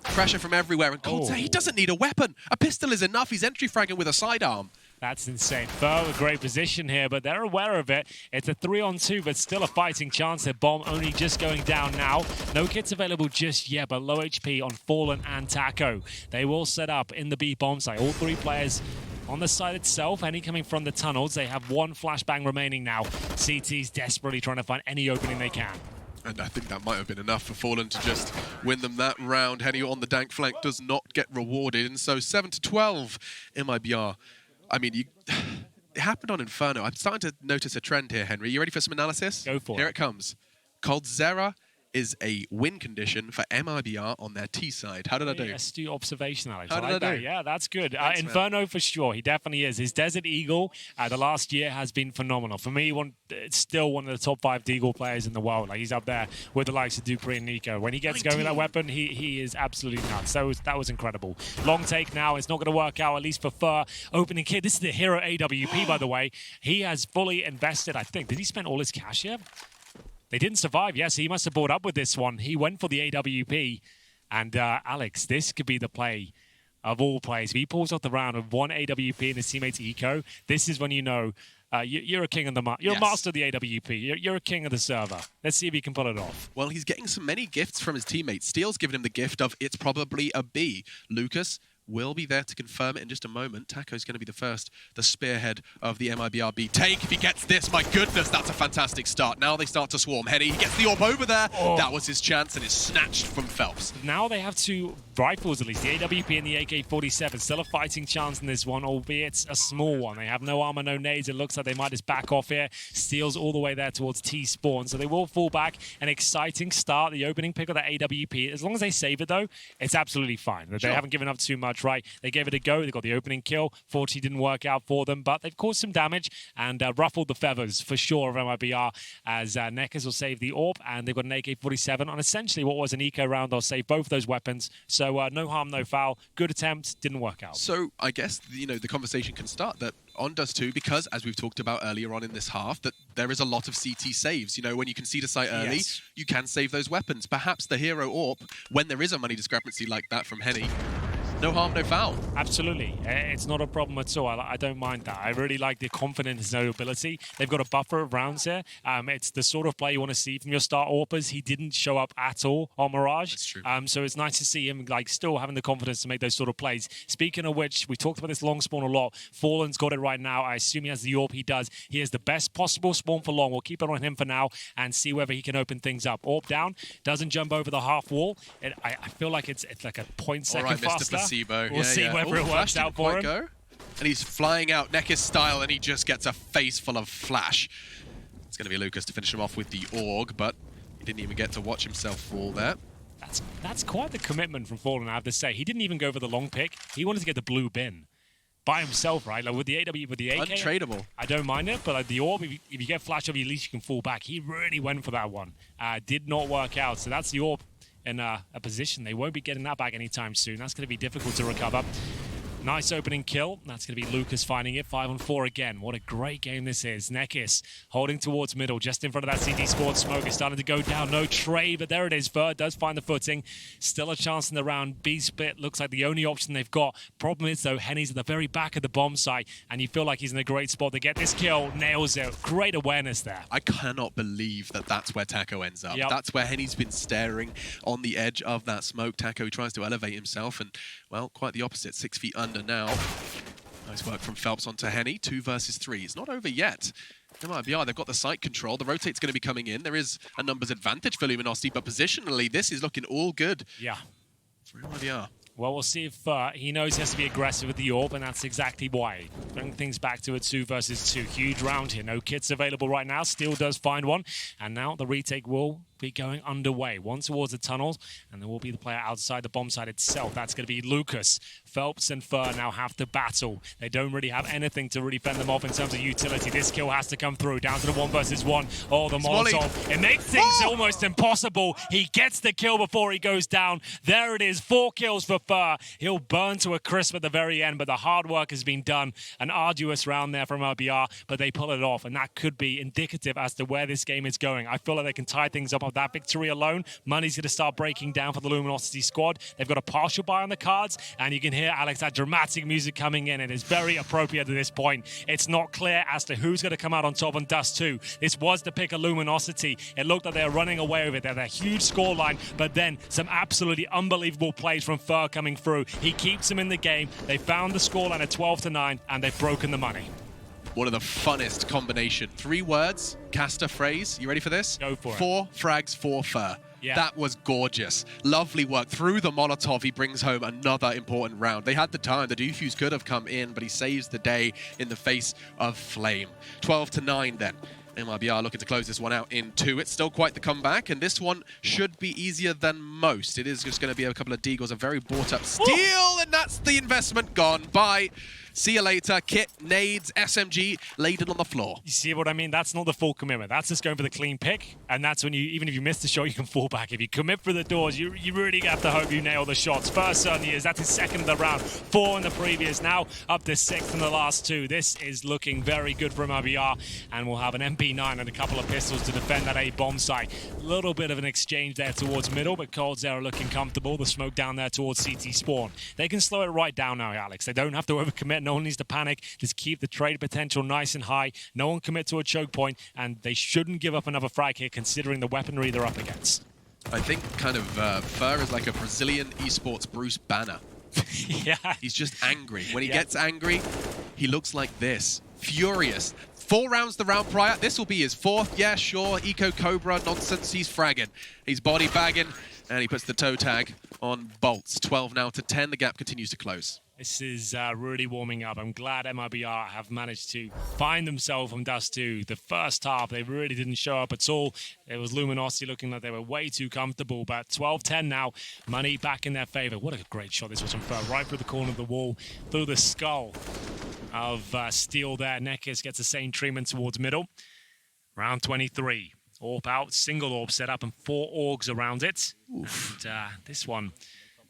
Pressure from everywhere, and Coldzera, he doesn't need a weapon. A pistol is enough. He's entry fragging with a sidearm. That's insane. Fur, a great position here, but they're aware of it. It's a 3-on-2, but still a fighting chance. Their bomb only just going down now. No kits available just yet, but low HP on Fallen and Taco. They will set up in the B bomb site. All 3 players on the site itself, any coming from the tunnels. They have 1 flashbang remaining now. CT's desperately trying to find any opening they can. And I think that might have been enough for Fallen to just win them that round. Henny on the dank flank does not get rewarded. And so 7-12 MIBR. I mean, it happened on Inferno. I'm starting to notice a trend here, Henry. You ready for some analysis? Go for it. Here it comes. Coldzera is a win condition for MIBR on their T side. How did I do? Astute observation, Alex. How did I do? Yeah, that's good. Thanks, Inferno for sure. He definitely is. His Desert Eagle, the last year has been phenomenal. For me, it's still one of the top 5 Deagle players in the world. Like, he's up there with the likes of Dupree and Nico. When he gets going with that weapon, he is absolutely nuts. That was incredible. Long take now. It's not going to work out, at least for Fur. Opening kit. This is the hero AWP, by the way. He has fully invested, I think. Did he spend all his cash yet? They didn't survive. Yes, he must have brought up with this one. He went for the AWP. And Alex, this could be the play of all plays. If he pulls off the round with 1 AWP and his teammate's eco, this is when you know you're a king of the you're a master of the AWP. You're a king of the server. Let's see if he can pull it off. Well, he's getting so many gifts from his teammates. Steele's given him the gift of it's probably a B. Lucas will be there to confirm it in just a moment. Taco's going to be the spearhead of the MIBRB take. If he gets this, my goodness, that's a fantastic start. Now they start to swarm. Henny, he gets the orb over there. That was his chance, and it's snatched from Phelps. Now they have 2 rifles, at least, the AWP and the AK-47. Still a fighting chance in this one, albeit a small one. They have no armor, no nades. It looks like they might just back off here. Steals all the way there towards T-spawn, so they will fall back. An exciting start. The opening pick of that AWP. As long as they save it, though, it's absolutely fine. They haven't given up too much. much right. They gave it a go. They got the opening kill. 40 didn't work out for them, but they've caused some damage and ruffled the feathers for sure of MIBR as Neckers will save the AWP, and they've got an AK-47 on essentially what was an eco round. They'll save both those weapons. So no harm, no foul. Good attempt, didn't work out. So I guess, the conversation can start that on Dust 2, because as we've talked about earlier on in this half, that there is a lot of CT saves. When you concede a site early, Yes. you can save those weapons. Perhaps the hero AWP, when there is a money discrepancy like that from Henny, no harm, no foul. Absolutely. It's not a problem at all. I don't mind that. I really like the confidence and ability. They've got a buffer of rounds here. It's the sort of play you want to see from your star AWPers. He didn't show up at all on Mirage. That's true. So it's nice to see him still having the confidence to make those sort of plays. Speaking of which, we talked about this long spawn a lot. Fallen's got it right now. I assume he has the AWP. He does. He has the best possible spawn for long. We'll keep it on him for now and see whether he can open things up. AWP down. Doesn't jump over the half wall. I feel like it's like a 0.2 All right, faster. Mr. Placebo. We'll see whether it works out for him. Go. And he's flying out Neckers style, and he just gets a face full of flash. It's going to be Lucas to finish him off with the AUG, but he didn't even get to watch himself fall there. That's quite the commitment from Fallen, I have to say. He didn't even go for the long pick. He wanted to get the blue bin by himself, right? Like with the AW, with the AK. Untradeable. I don't mind it, but like the AWP, if you get flash over, at least you can fall back. He really went for that one. Did not work out. So that's the AWP in a position. They won't be getting that back anytime soon. That's going to be difficult to recover. Nice opening kill. That's going to be Lucas finding it. 5-on-4 again. What a great game this is. Neckis holding towards middle, just in front of that CT Sports smoke. Is starting to go down. No trade, but there it is. Fur does find the footing. Still a chance in the round. B-split looks like the only option they've got. Problem is, though, Henny's at the very back of the bomb site, and you feel like he's in a great spot to get this kill. Nails it. Great awareness there. I cannot believe that that's where Taco ends up. Yep. That's where Henny's been staring on the edge of that smoke. Taco tries to elevate himself, and, well, quite the opposite. 6 feet under now. Nice work from Phelps onto Henny. 2 versus 3. It's not over yet. MIBR, they've got the site control. The rotate's going to be coming in. There is a numbers advantage for Luminosity, but positionally, this is looking all good Yeah. for MIBR. Well, we'll see if he knows he has to be aggressive with the AWP, and that's exactly why. Bring things back to a 2 versus 2. Huge round here. No kits available right now. Steel does find one. And now the retake will be going underway. One towards the tunnels, and there will be the player outside the bomb site itself. That's going to be Lucas. Phelps and Fur now have to battle. They don't really have anything to really fend them off in terms of utility. This kill has to come through. Down to the 1 versus 1. Oh, the Molotov. It makes things almost impossible. He gets the kill before he goes down. There it is. 4 kills for Fur. He'll burn to a crisp at the very end, but the hard work has been done. An arduous round there from MIBR, but they pull it off, and that could be indicative as to where this game is going. I feel like they can tie things up with that victory alone. Money's going to start breaking down for the Luminosity squad. They've got a partial buy on the cards, and you can hear, Alex, that dramatic music coming in. It is very appropriate at this point. It's not clear as to who's going to come out on top on Dust 2. This was the pick of Luminosity. It looked like they were running away with it. They had a huge scoreline, but then some absolutely unbelievable plays from Fur coming through. He keeps them in the game. They found the scoreline at 12-9, and they've broken the money. One of the funnest combination. 3 words, caster phrase. You ready for this? Go for it. 4 frags, 4 Fur. Yeah. That was gorgeous. Lovely work. Through the Molotov, he brings home another important round. They had the time. The defuse could have come in, but he saves the day in the face of flame. 12-9 then. MIBR looking to close this one out in 2. It's still quite the comeback, and this one should be easier than most. It is just going to be a couple of deagles, a very bought-up steal, and that's the investment gone. Bye. See you later. Kit, nades, SMG, laden on the floor. You see what I mean? That's not the full commitment. That's just going for the clean pick. And that's when you, even if you miss the shot, you can fall back. If you commit for the doors, you really have to hope you nail the shots. First certainly is. That's his second of the round. 4 in the previous. Now up to 6 in the last 2. This is looking very good for MIBR. And we'll have an MP9 and a couple of pistols to defend that A bomb site. A little bit of an exchange there towards middle, but Cold Zero looking comfortable. The smoke down there towards CT spawn. They can slow it right down now, Alex. They don't have to overcommit. No one needs to panic. Just keep the trade potential nice and high. No one commit to a choke point, and they shouldn't give up another frag here considering the weaponry they're up against. I think kind of Fur is like a Brazilian esports Bruce Banner. Yeah. He's just angry. When he gets angry, he looks like this. Furious. 4 rounds the round prior. This will be his 4th. Yeah, sure. Eco Cobra nonsense. He's fragging. He's body bagging. And he puts the toe tag on Bolts. 12 now to 10. The gap continues to close. This is really warming up. I'm glad MIBR have managed to find themselves from Dust 2. The first half, they really didn't show up at all. It was Luminosity looking like they were way too comfortable. But 12-10 now, money back in their favor. What a great shot this was from Fur. Right through the corner of the wall, through the skull of Steel there. Nekis gets the same treatment towards middle. Round 23. Orb out, single orb set up and 4 orgs around it. Oof. And this one,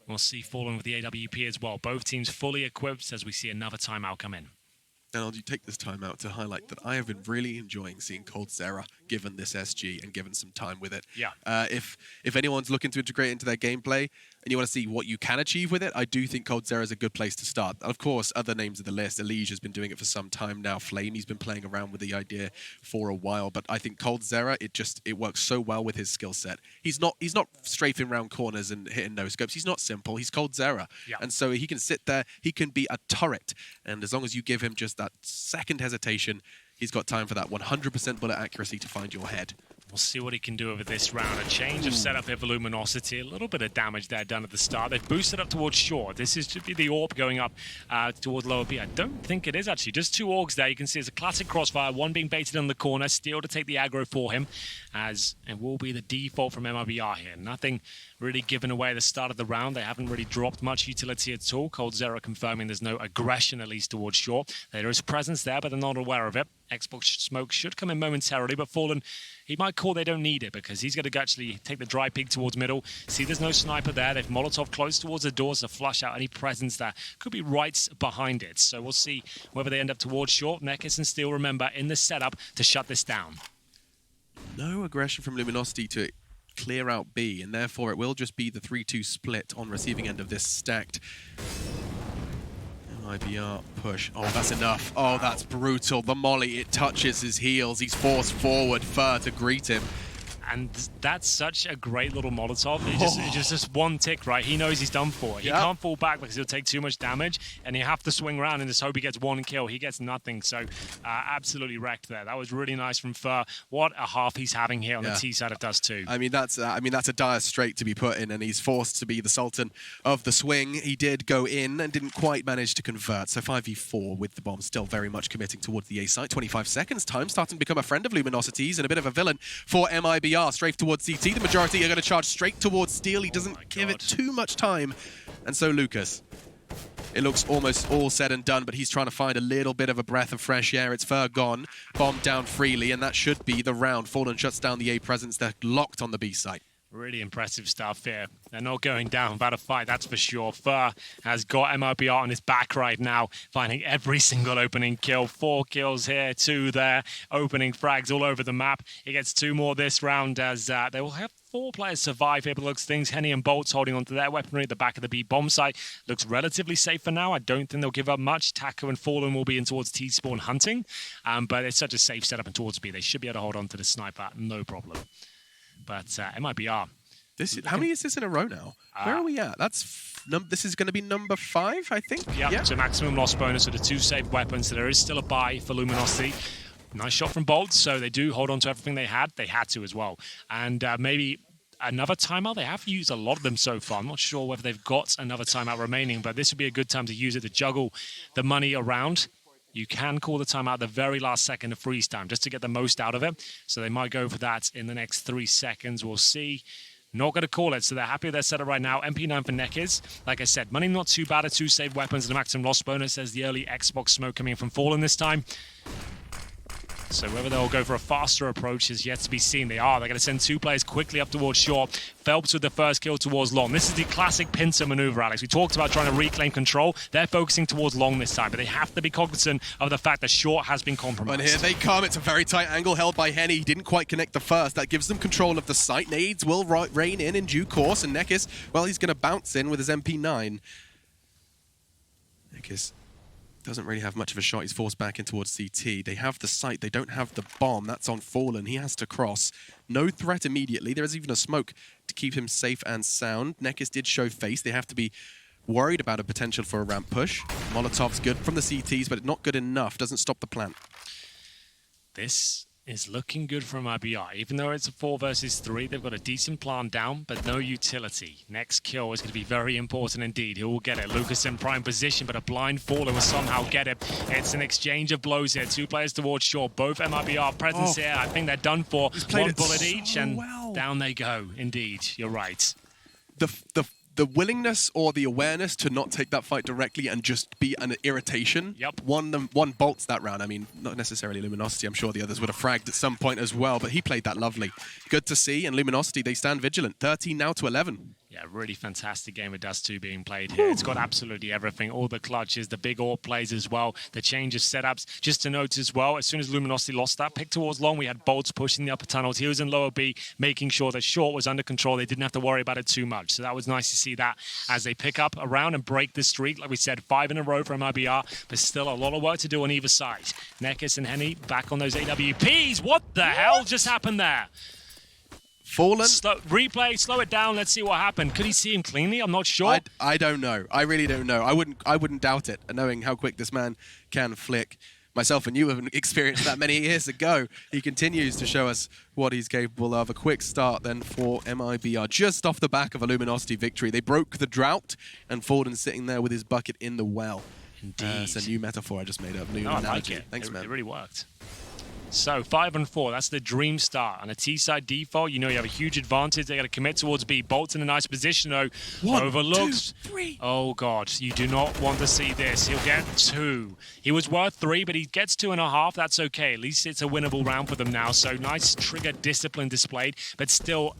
we'll see Fallen with the AWP as well. Both teams fully equipped as we see another timeout come in. And I'll take this time out to highlight that I have been really enjoying seeing coldzera given this SG and given some time with it. Yeah. If anyone's looking to integrate into their gameplay and you want to see what you can achieve with it, I do think coldzera is a good place to start. Of course, other names of the list, Elige has been doing it for some time now. Flamey's been playing around with the idea for a while, but I think coldzera, it works so well with his skill set. He's not strafing around corners and hitting no scopes. He's not simple. He's coldzera, yeah. And so he can sit there. He can be a turret, and as long as you give him just that second hesitation, he's got time for that 100% bullet accuracy to find your head. We'll see what he can do over this round. A change of setup here for Luminosity. A little bit of damage there done at the start. They've boosted up towards short. This should be the AWP going up towards lower B. I don't think it is, actually. Just 2 orgs there. You can see it's a classic crossfire. One being baited in the corner. Steel to take the aggro for him, as it will be the default from MIBR here. Nothing really given away at the start of the round. They haven't really dropped much utility at all. coldzera confirming there's no aggression, at least towards short. There is presence there, but they're not aware of it. Xbox smoke should come in momentarily, but Fallen, he might call they don't need it because he's going to actually take the dry peek towards middle. See, there's no sniper there. They've Molotov close towards the doors to flush out any presence there. Could be right behind it. So we'll see whether they end up towards short. Nekis and Steel, remember, in the setup to shut this down. No aggression from Luminosity to clear out B, and therefore it will just be the 3-2 split on receiving end of this stacked MIBR push. Oh, that's enough. Oh, that's brutal. The molly, it touches his heels. He's forced forward. Fur to greet him. And that's such a great little Molotov. It's just one tick, right? He knows he's done for. He can't fall back because he'll take too much damage, and you have to swing around and just hope he gets 1 kill. He gets nothing, so absolutely wrecked there. That was really nice from Fur. What a half he's having here on the T side of Dust 2. I mean, that's a dire strait to be put in, and he's forced to be the Sultan of the swing. He did go in and didn't quite manage to convert, so 5v4 with the bomb, still very much committing towards the A site. 25 seconds, time starting to become a friend of Luminosity's and a bit of a villain for MIBR. Strafe towards CT. The majority are going to charge straight towards Steel. He doesn't give it too much time. And so Lucas, it looks almost all said and done, but he's trying to find a little bit of a breath of fresh air. It's Fur gone, bombed down freely, and that should be the round. Fallen shuts down the A presence. They're locked on the B site. Really impressive stuff here. They're not going down without a fight, that's for sure. Fur has got MIBR on his back right now, finding every single opening kill. 4 kills here, 2 there. Opening frags all over the map. He gets 2 more this round as they will have 4 players survive here, but looks things. Henny and Bolts holding onto their weaponry at the back of the B bomb site. Looks relatively safe for now. I don't think they'll give up much. Taco and Fallen will be in towards T-spawn hunting, but it's such a safe setup in towards B. They should be able to hold on to the sniper, no problem. But MIBR. How many is this in a row now? Where are we at? This is going to be number 5, I think. Yeah, so maximum loss bonus of the 2 saved weapons. So there is still a buy for Luminosity. Nice shot from Bolt. So they do hold on to everything they had. They had to as well. And maybe another timeout. They have used a lot of them so far. I'm not sure whether they've got another timeout remaining, but this would be a good time to use it to juggle the money around. You can call the timeout at the very last second of freeze time just to get the most out of it. So they might go for that in the next 3 seconds. We'll see. Not going to call it, so they're happy with their setup right now. MP9 for Nekis. Like I said, money not too bad. 2 saved weapons and a maximum loss bonus. There's the early Xbox smoke coming from Fallen this time. So whether they'll go for a faster approach is yet to be seen. They are. They're going to send 2 players quickly up towards short. Phelps with the first kill towards long. This is the classic pincer maneuver, Alex. We talked about trying to reclaim control. They're focusing towards long this time, but they have to be cognizant of the fact that short has been compromised. And here they come. It's a very tight angle held by Henny. He didn't quite connect the first. That gives them control of the site. Nades will rain in due course, and Nekis, well, he's going to bounce in with his MP9. Nekis doesn't really have much of a shot. He's forced back in towards CT. They have the site. They don't have the bomb. That's on Fallen. He has to cross. No threat immediately. There is even a smoke to keep him safe and sound. Nekis did show face. They have to be worried about a potential for a ramp push. Molotov's good from the CTs, but not good enough. Doesn't stop the plan. This is looking good for MIBR. Even though it's a 4 versus 3, they've got a decent plan down, but no utility. Next kill is going to be very important indeed. Who will get it? Lucas in prime position, but a blind faller will somehow get it. It's an exchange of blows here. 2 players towards short. Both MIBR presence here. I think they're done for. 1 bullet each, and down they go. Indeed, you're right. The willingness or the awareness to not take that fight directly and just be an irritation. Yep. One bolts that round. I mean, not necessarily Luminosity. I'm sure the others would have fragged at some point as well, but he played that lovely. Good to see. And Luminosity, they stand vigilant. 13 now to 11. Yeah, really fantastic game of Dust 2 being played here. It's got absolutely everything. All the clutches, the big AWP plays as well, the change of setups. Just to note as well, as soon as Luminosity lost that pick towards long, we had Bolts pushing the upper tunnels. He was in lower B, making sure that short was under control. They didn't have to worry about it too much. So that was nice to see that as they pick up around and break the streak. Like we said, 5 in a row for MIBR, but still a lot of work to do on either side. Nekis and Henny back on those AWPs. What the hell just happened there? Fallen. Replay, slow it down. Let's see what happened. Could he see him cleanly? I'm not sure. I don't know. I really don't know. I wouldn't doubt it, knowing how quick this man can flick. Myself and you have experienced that many years ago. He continues to show us what he's capable of. A quick start then for MIBR, just off the back of a Luminosity victory. They broke the drought, and Forden's sitting there with his bucket in the well. Indeed. It's a new metaphor I just made up. New I analogy. like it. Thanks, man. It really worked. So 5 and 4, that's the dream start. On a T-side default, you know you have a huge advantage. They got to commit towards B. Bolt's in a nice position though. 1, overlooks. 2, 3. Oh God, you do not want to see this. He'll get 2. He was worth 3, but he gets 2.5. That's okay. At least it's a winnable round for them now. So nice trigger discipline displayed, but still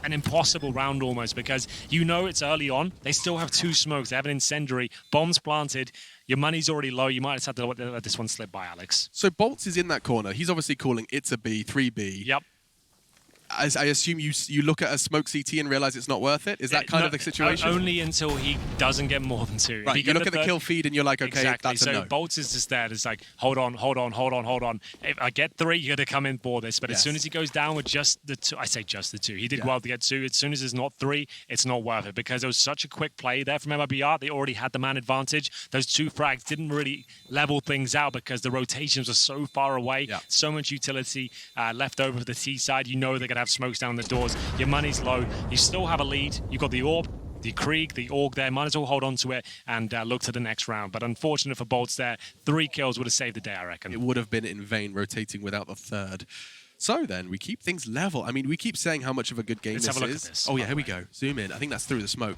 an impossible round almost, because you know it's early on. They still have 2 smokes. They have an incendiary. Bombs planted. Your money's already low. You might just have to let this one slip by, Alex. So Bolts is in that corner. He's obviously calling it's a B, 3B. Yep. As I assume you look at a smoke CT and realize it's not worth it? Is that kind of the situation? Only until he doesn't get more than 2. Right, you look at the kill feed and you're like, okay, exactly. that's a no. So Bolts is just there. It's like, hold on. If I get 3, you got to come in for this. But as soon as he goes down with just the 2, I say just the 2. He did well to get 2. As soon as it's not 3, it's not worth it, because it was such a quick play there from MIBR. They already had the man advantage. Those 2 frags didn't really level things out because the rotations were so far away. Yeah. So much utility left over for the T side. You know they're going to have smokes down the door. Your money's low. You still have a lead. You've got the AWP, the Krieg, the AUG there. Might as well hold on to it and look to the next round. But unfortunate for Bolts there. 3 kills would have saved the day, I reckon. It would have been in vain rotating without the 3rd. So then, we keep things level. I mean, we keep saying how much of a good game Let's this have a look is. at this, Oh yeah, here we go. Zoom in. I think that's through the smoke.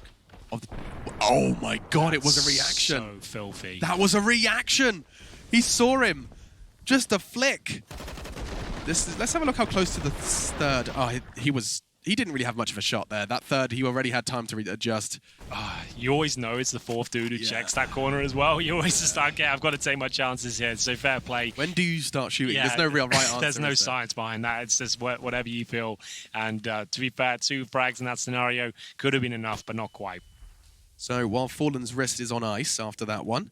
Oh my God, it was a reaction. So filthy. That was a reaction. He saw him. Just a flick. Let's have a look how close to the 3rd. Oh, he didn't really have much of a shot there. That 3rd, he already had time to adjust. You always know it's the 4th dude who checks that corner as well. You always just start, I've got to take my chances here. So fair play. When do you start shooting? Yeah, There's no real right answer. There's no science behind that. It's just whatever you feel. And to be fair, 2 frags in that scenario could have been enough, but not quite. So while Fallen's wrist is on ice after that one,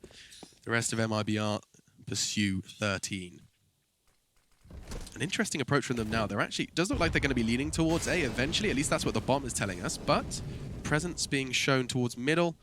the rest of MIBR pursue 13. An interesting approach from them now. They're actually, does look like they're going to be leaning towards A eventually. At least that's what the bomb is telling us. But presence being shown towards middle.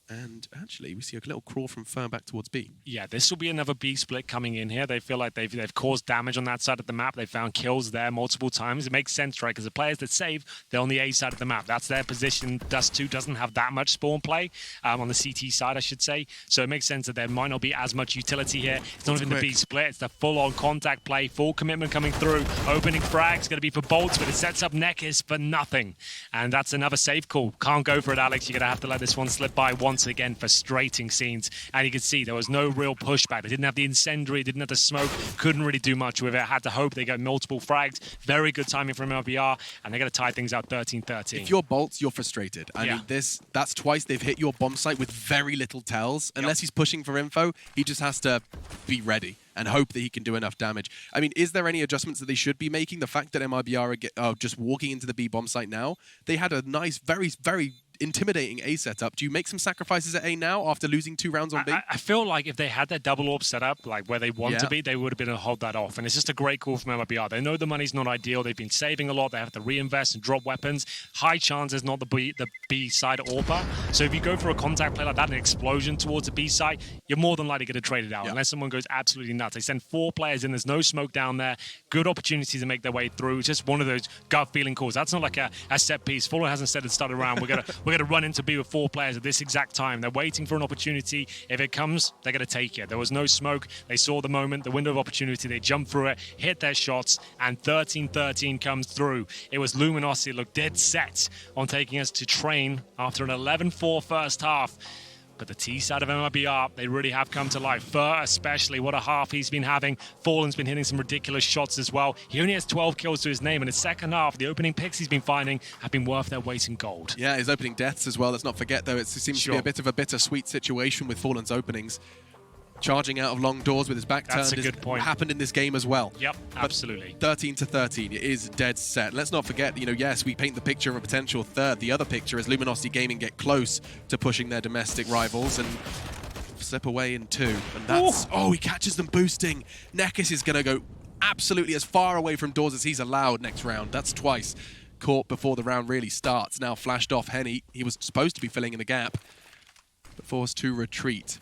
And actually, we see a little crawl from Fern back towards B. Yeah, this will be another B split coming in here. They feel like they've caused damage on that side of the map. They found kills there multiple times. It makes sense, right? Because the players that save, they're on the A side of the map. That's their position. Dust 2 doesn't have that much spawn play on the CT side, I should say. So it makes sense that there might not be as much utility here. It's not even the B split. It's the full-on contact play, full commitment coming through. Opening frag's going to be for Bolts, but it sets up Nekis for nothing. And that's another safe call. Can't go for it, Alex. You're going to have to let this one slip by once again. Frustrating scenes, and you can see there was no real pushback. They didn't have the incendiary, didn't have the smoke, couldn't really do much with it. Had to hope they got multiple frags. Very good timing from MIBR, and they're going to tie things out 13-13. If you're Bolts, you're frustrated. I mean, that's twice they've hit your bomb site with very little tells. Unless he's pushing for info, he just has to be ready and hope that he can do enough damage. I mean, is there any adjustments that they should be making? The fact that MIBR are just walking into the B bomb site now, they had a nice, very, very intimidating A setup. Do you make some sacrifices at A now after losing 2 rounds on B? I feel like if they had their double orb set up, like where they want to be, they would have been able to hold that off. And it's just a great call from MIBR. They know the money's not ideal. They've been saving a lot. They have to reinvest and drop weapons. High chances not the B side AWPer. So if you go for a contact play like that, an explosion towards the B side, you're more than likely going to trade it out unless someone goes absolutely nuts. They send 4 players in. There's no smoke down there. Good opportunities to make their way through. It's just one of those gut feeling calls. That's not like a set piece. Fuller hasn't said it started around. We're gonna run into B with 4 players at this exact time. They're waiting for an opportunity. If it comes, they're gonna take it. There was no smoke. They saw the moment, the window of opportunity. They jumped through it, hit their shots, and 13-13 comes through. It was Luminosity looked dead set on taking us to train after an 11-4 first half. But the T side of MIBR, they really have come to life. Fur especially, what a half he's been having. Fallen's been hitting some ridiculous shots as well. He only has 12 kills to his name. In his second half, the opening picks he's been finding have been worth their weight in gold. Yeah, his opening deaths as well. Let's not forget, though, it seems to be a bit of a bittersweet situation with Fallen's openings. Charging out of long doors with his back turned. That's a good point. Happened in this game as well. Yep, absolutely. 13-13 is dead set. Let's not forget, yes, we paint the picture of a potential third. The other picture is Luminosity Gaming get close to pushing their domestic rivals and slip away in 2. And that's... Oh, he catches them boosting. Nekis is going to go absolutely as far away from doors as he's allowed next round. That's twice caught before the round really starts. Now flashed off Henny. He was supposed to be filling in the gap, but forced to retreat.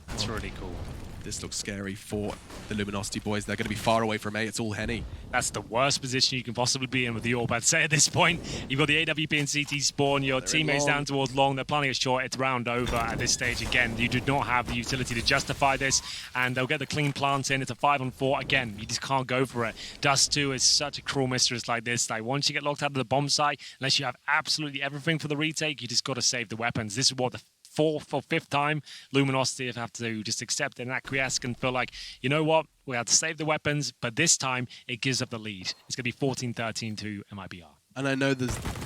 That's really cool. This looks scary for the Luminosity boys. They're going to be far away from A. It's all Henny. That's the worst position you can possibly be in with the AWP. I'd say at this point, you've got the AWP and CT spawn. Your teammates down towards long. They're planning a short. It's round over at this stage. Again, you do not have the utility to justify this, and they'll get the clean plant in. It's a 5-on-4. Again, you just can't go for it. Dust 2 is such a cruel mistress like this. Like, once you get locked out of the bomb site, unless you have absolutely everything for the retake, you just got to save the weapons. This is what the 4th or 5th time Luminosity have to just accept and acquiesce and feel like, you know what, we have to save the weapons, but this time it gives up the lead. It's going to be 14-13 to MIBR. And I know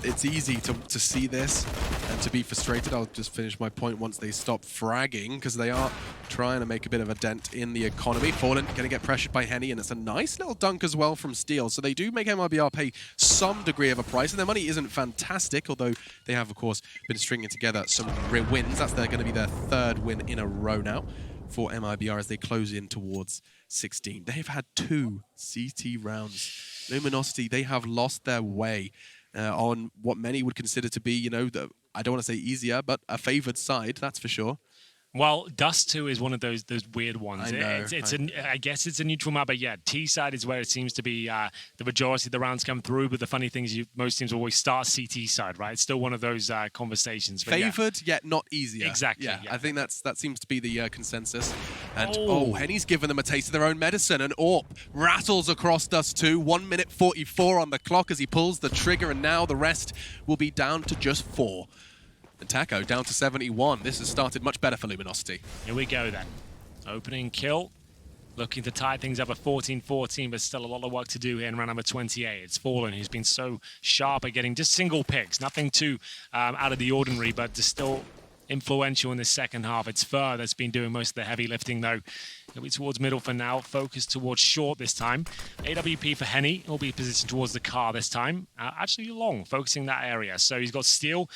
it's easy to see this and to be frustrated. I'll just finish my point once they stop fragging, because they are trying to make a bit of a dent in the economy. Fallen going to get pressured by Henny, and it's a nice little dunk as well from Steel. So they do make MIBR pay some degree of a price, and their money isn't fantastic, although they have, of course, been stringing together some wins. That's going to be their 3rd win in a row now for MIBR as they close in towards 16. They've had 2 CT rounds. Luminosity, they have lost their way on what many would consider to be, I don't want to say easier, but a favored side, that's for sure. Well, Dust 2 is one of those weird ones. I know. I guess it's a neutral map, but yeah, T side is where it seems to be the majority of the rounds come through. But the funny thing is, most teams always start CT side, right? It's still one of those conversations. But favored, yet not easier. Exactly. Yeah, I think that seems to be the consensus. And Henny's given them a taste of their own medicine. And AWP rattles across Dust 2. 1 minute 44 on the clock as he pulls the trigger, and now the rest will be down to just 4. And Taco down to 71. This has started much better for Luminosity. Here we go then. Opening kill. Looking to tie things up at 14-14, but still a lot of work to do here in round number 28. It's Fallen, who's been so sharp at getting just single picks. Nothing too out of the ordinary, but just still influential in the second half. It's Fur that's been doing most of the heavy lifting, though. He'll be towards middle for now. Focus towards short this time. AWP for Henny. He'll be positioned towards the car this time. Actually long, focusing that area. So he's got Steel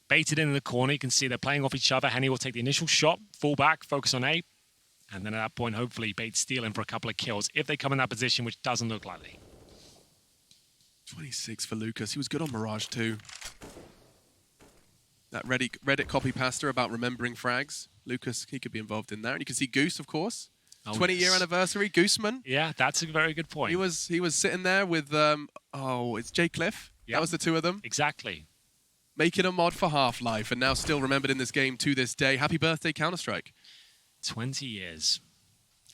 baited in the corner. You can see they're playing off each other. Henny will take the initial shot, fall back, focus on A, and then at that point, hopefully, bait Steel in for a couple of kills if they come in that position, which doesn't look likely. 26 for Lucas. He was good on Mirage too. That Reddit copy pasta about remembering frags. Lucas, he could be involved in that. And you can see Goose, of course. 20-year anniversary, Gooseman. Yeah, that's a very good point. He was sitting there with, it's Jay Cliff. Yep. That was the 2 of them. Exactly. Making a mod for Half-Life, and now still remembered in this game to this day. Happy birthday, Counter-Strike. 20 years.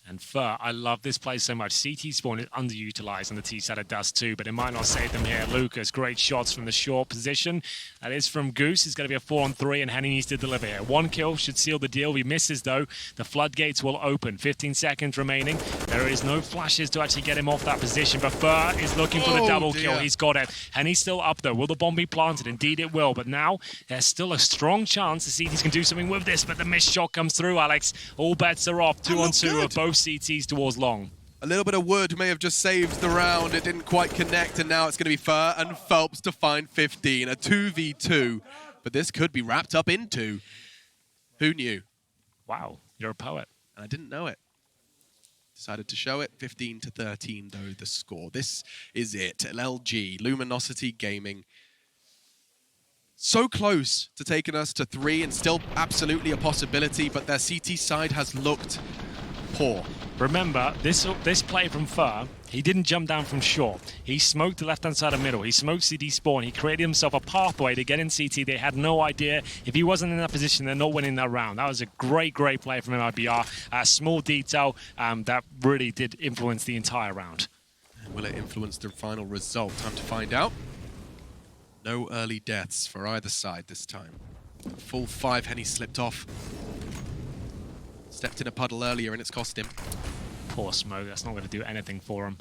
And Fur, I love this play so much. CT spawn is underutilized on the T side of Dust 2, but it might not save them here. Lucas, great shots from the short position. That is from Goose. It's going to be a 4-on-3, and Henny needs to deliver here. 1 kill should seal the deal. If he misses, though, the floodgates will open. 15 seconds remaining. There is no flashes to actually get him off that position, but Fur is looking for the double kill. He's got it. Henny's still up, though. Will the bomb be planted? Indeed, it will. But now, there's still a strong chance the CTs can do something with this, but the missed shot comes through, Alex. All bets are off. 2-on-2 of both CTs towards long. A little bit of wood may have just saved the round. It didn't quite connect, and now it's going to be Fur and Phelps to find 15. A 2v2 but this could be wrapped up into. Who knew? Wow, you're a poet. And I didn't know it. Decided to show it. 15-13, though, the score. This is it. LG, Luminosity Gaming. So close to taking us to 3 and still absolutely a possibility, but their CT side has looked poor. Remember, this play from Fur, he didn't jump down from short. He smoked the left-hand side of middle. He smoked CT spawn. He created himself a pathway to get in CT. They had no idea. If he wasn't in that position, they're not winning that round. That was a great, great play from MIBR. Small detail that really did influence the entire round. Will it influence the final result? Time to find out. No early deaths for either side this time. Full 5, Henny slipped off. Stepped in a puddle earlier and it's cost him. Poor Smoke, that's not going to do anything for him.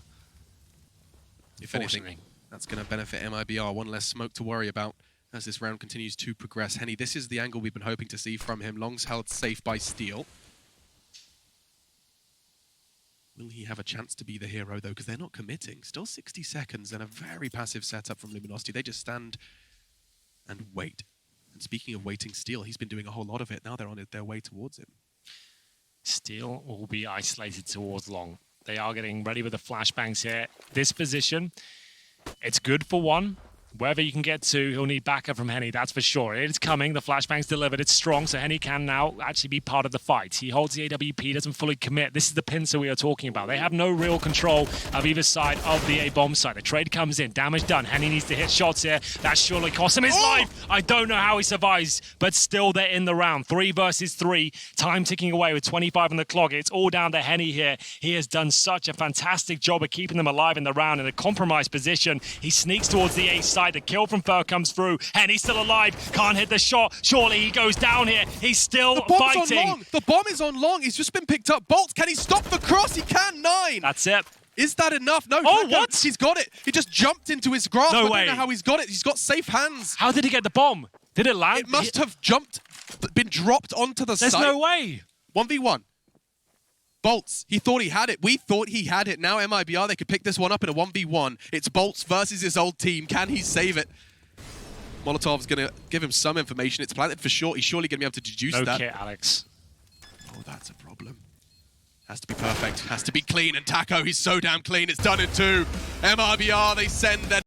If anything, that's going to benefit MIBR. One less smoke to worry about as this round continues to progress. Henny, this is the angle we've been hoping to see from him. Long's held safe by Steel. Will he have a chance to be the hero, though? Because they're not committing. Still 60 seconds and a very passive setup from Luminosity. They just stand and wait. And speaking of waiting, Steel, he's been doing a whole lot of it. Now they're on their way towards him. Steel will be isolated towards Long. They are getting ready with the flashbangs here. This position, it's good for one. Wherever you can get to, he'll need backup from Henny, that's for sure. It is coming, the flashbang's delivered, it's strong, so Henny can now actually be part of the fight. He holds the AWP, doesn't fully commit. This is the pincer we are talking about. They have no real control of either side of the A-bomb side. The trade comes in, damage done. Henny needs to hit shots here. That surely costs him his life. I don't know how he survives, but still they're in the round. 3 versus 3, time ticking away with 25 on the clock. It's all down to Henny here. He has done such a fantastic job of keeping them alive in the round in a compromised position. He sneaks towards the A side. The kill from Fur comes through. Henny's still alive. Can't hit the shot. Surely he goes down here. He's still fighting. On Long. The bomb is on Long. He's just been picked up. Bolt, can he stop the cross? He can. 9. That's it. Is that enough? No. Oh, what? He's got it. He just jumped into his grasp. No I way. don't know how he's got it. He's got safe hands. How did he get the bomb? Did it land? It must have been dropped onto the There's side. no way. 1v1. Bolts, he thought he had it. We thought he had it. Now MIBR, they could pick this one up in a 1v1. It's Bolts versus his old team. Can he save it? Molotov's going to give him some information. It's planted for short. He's surely going to be able to deduce that. No kit, Alex. Oh, that's a problem. Has to be perfect. Has to be clean. And Taco, he's so damn clean. It's done in 2. MIBR, they send their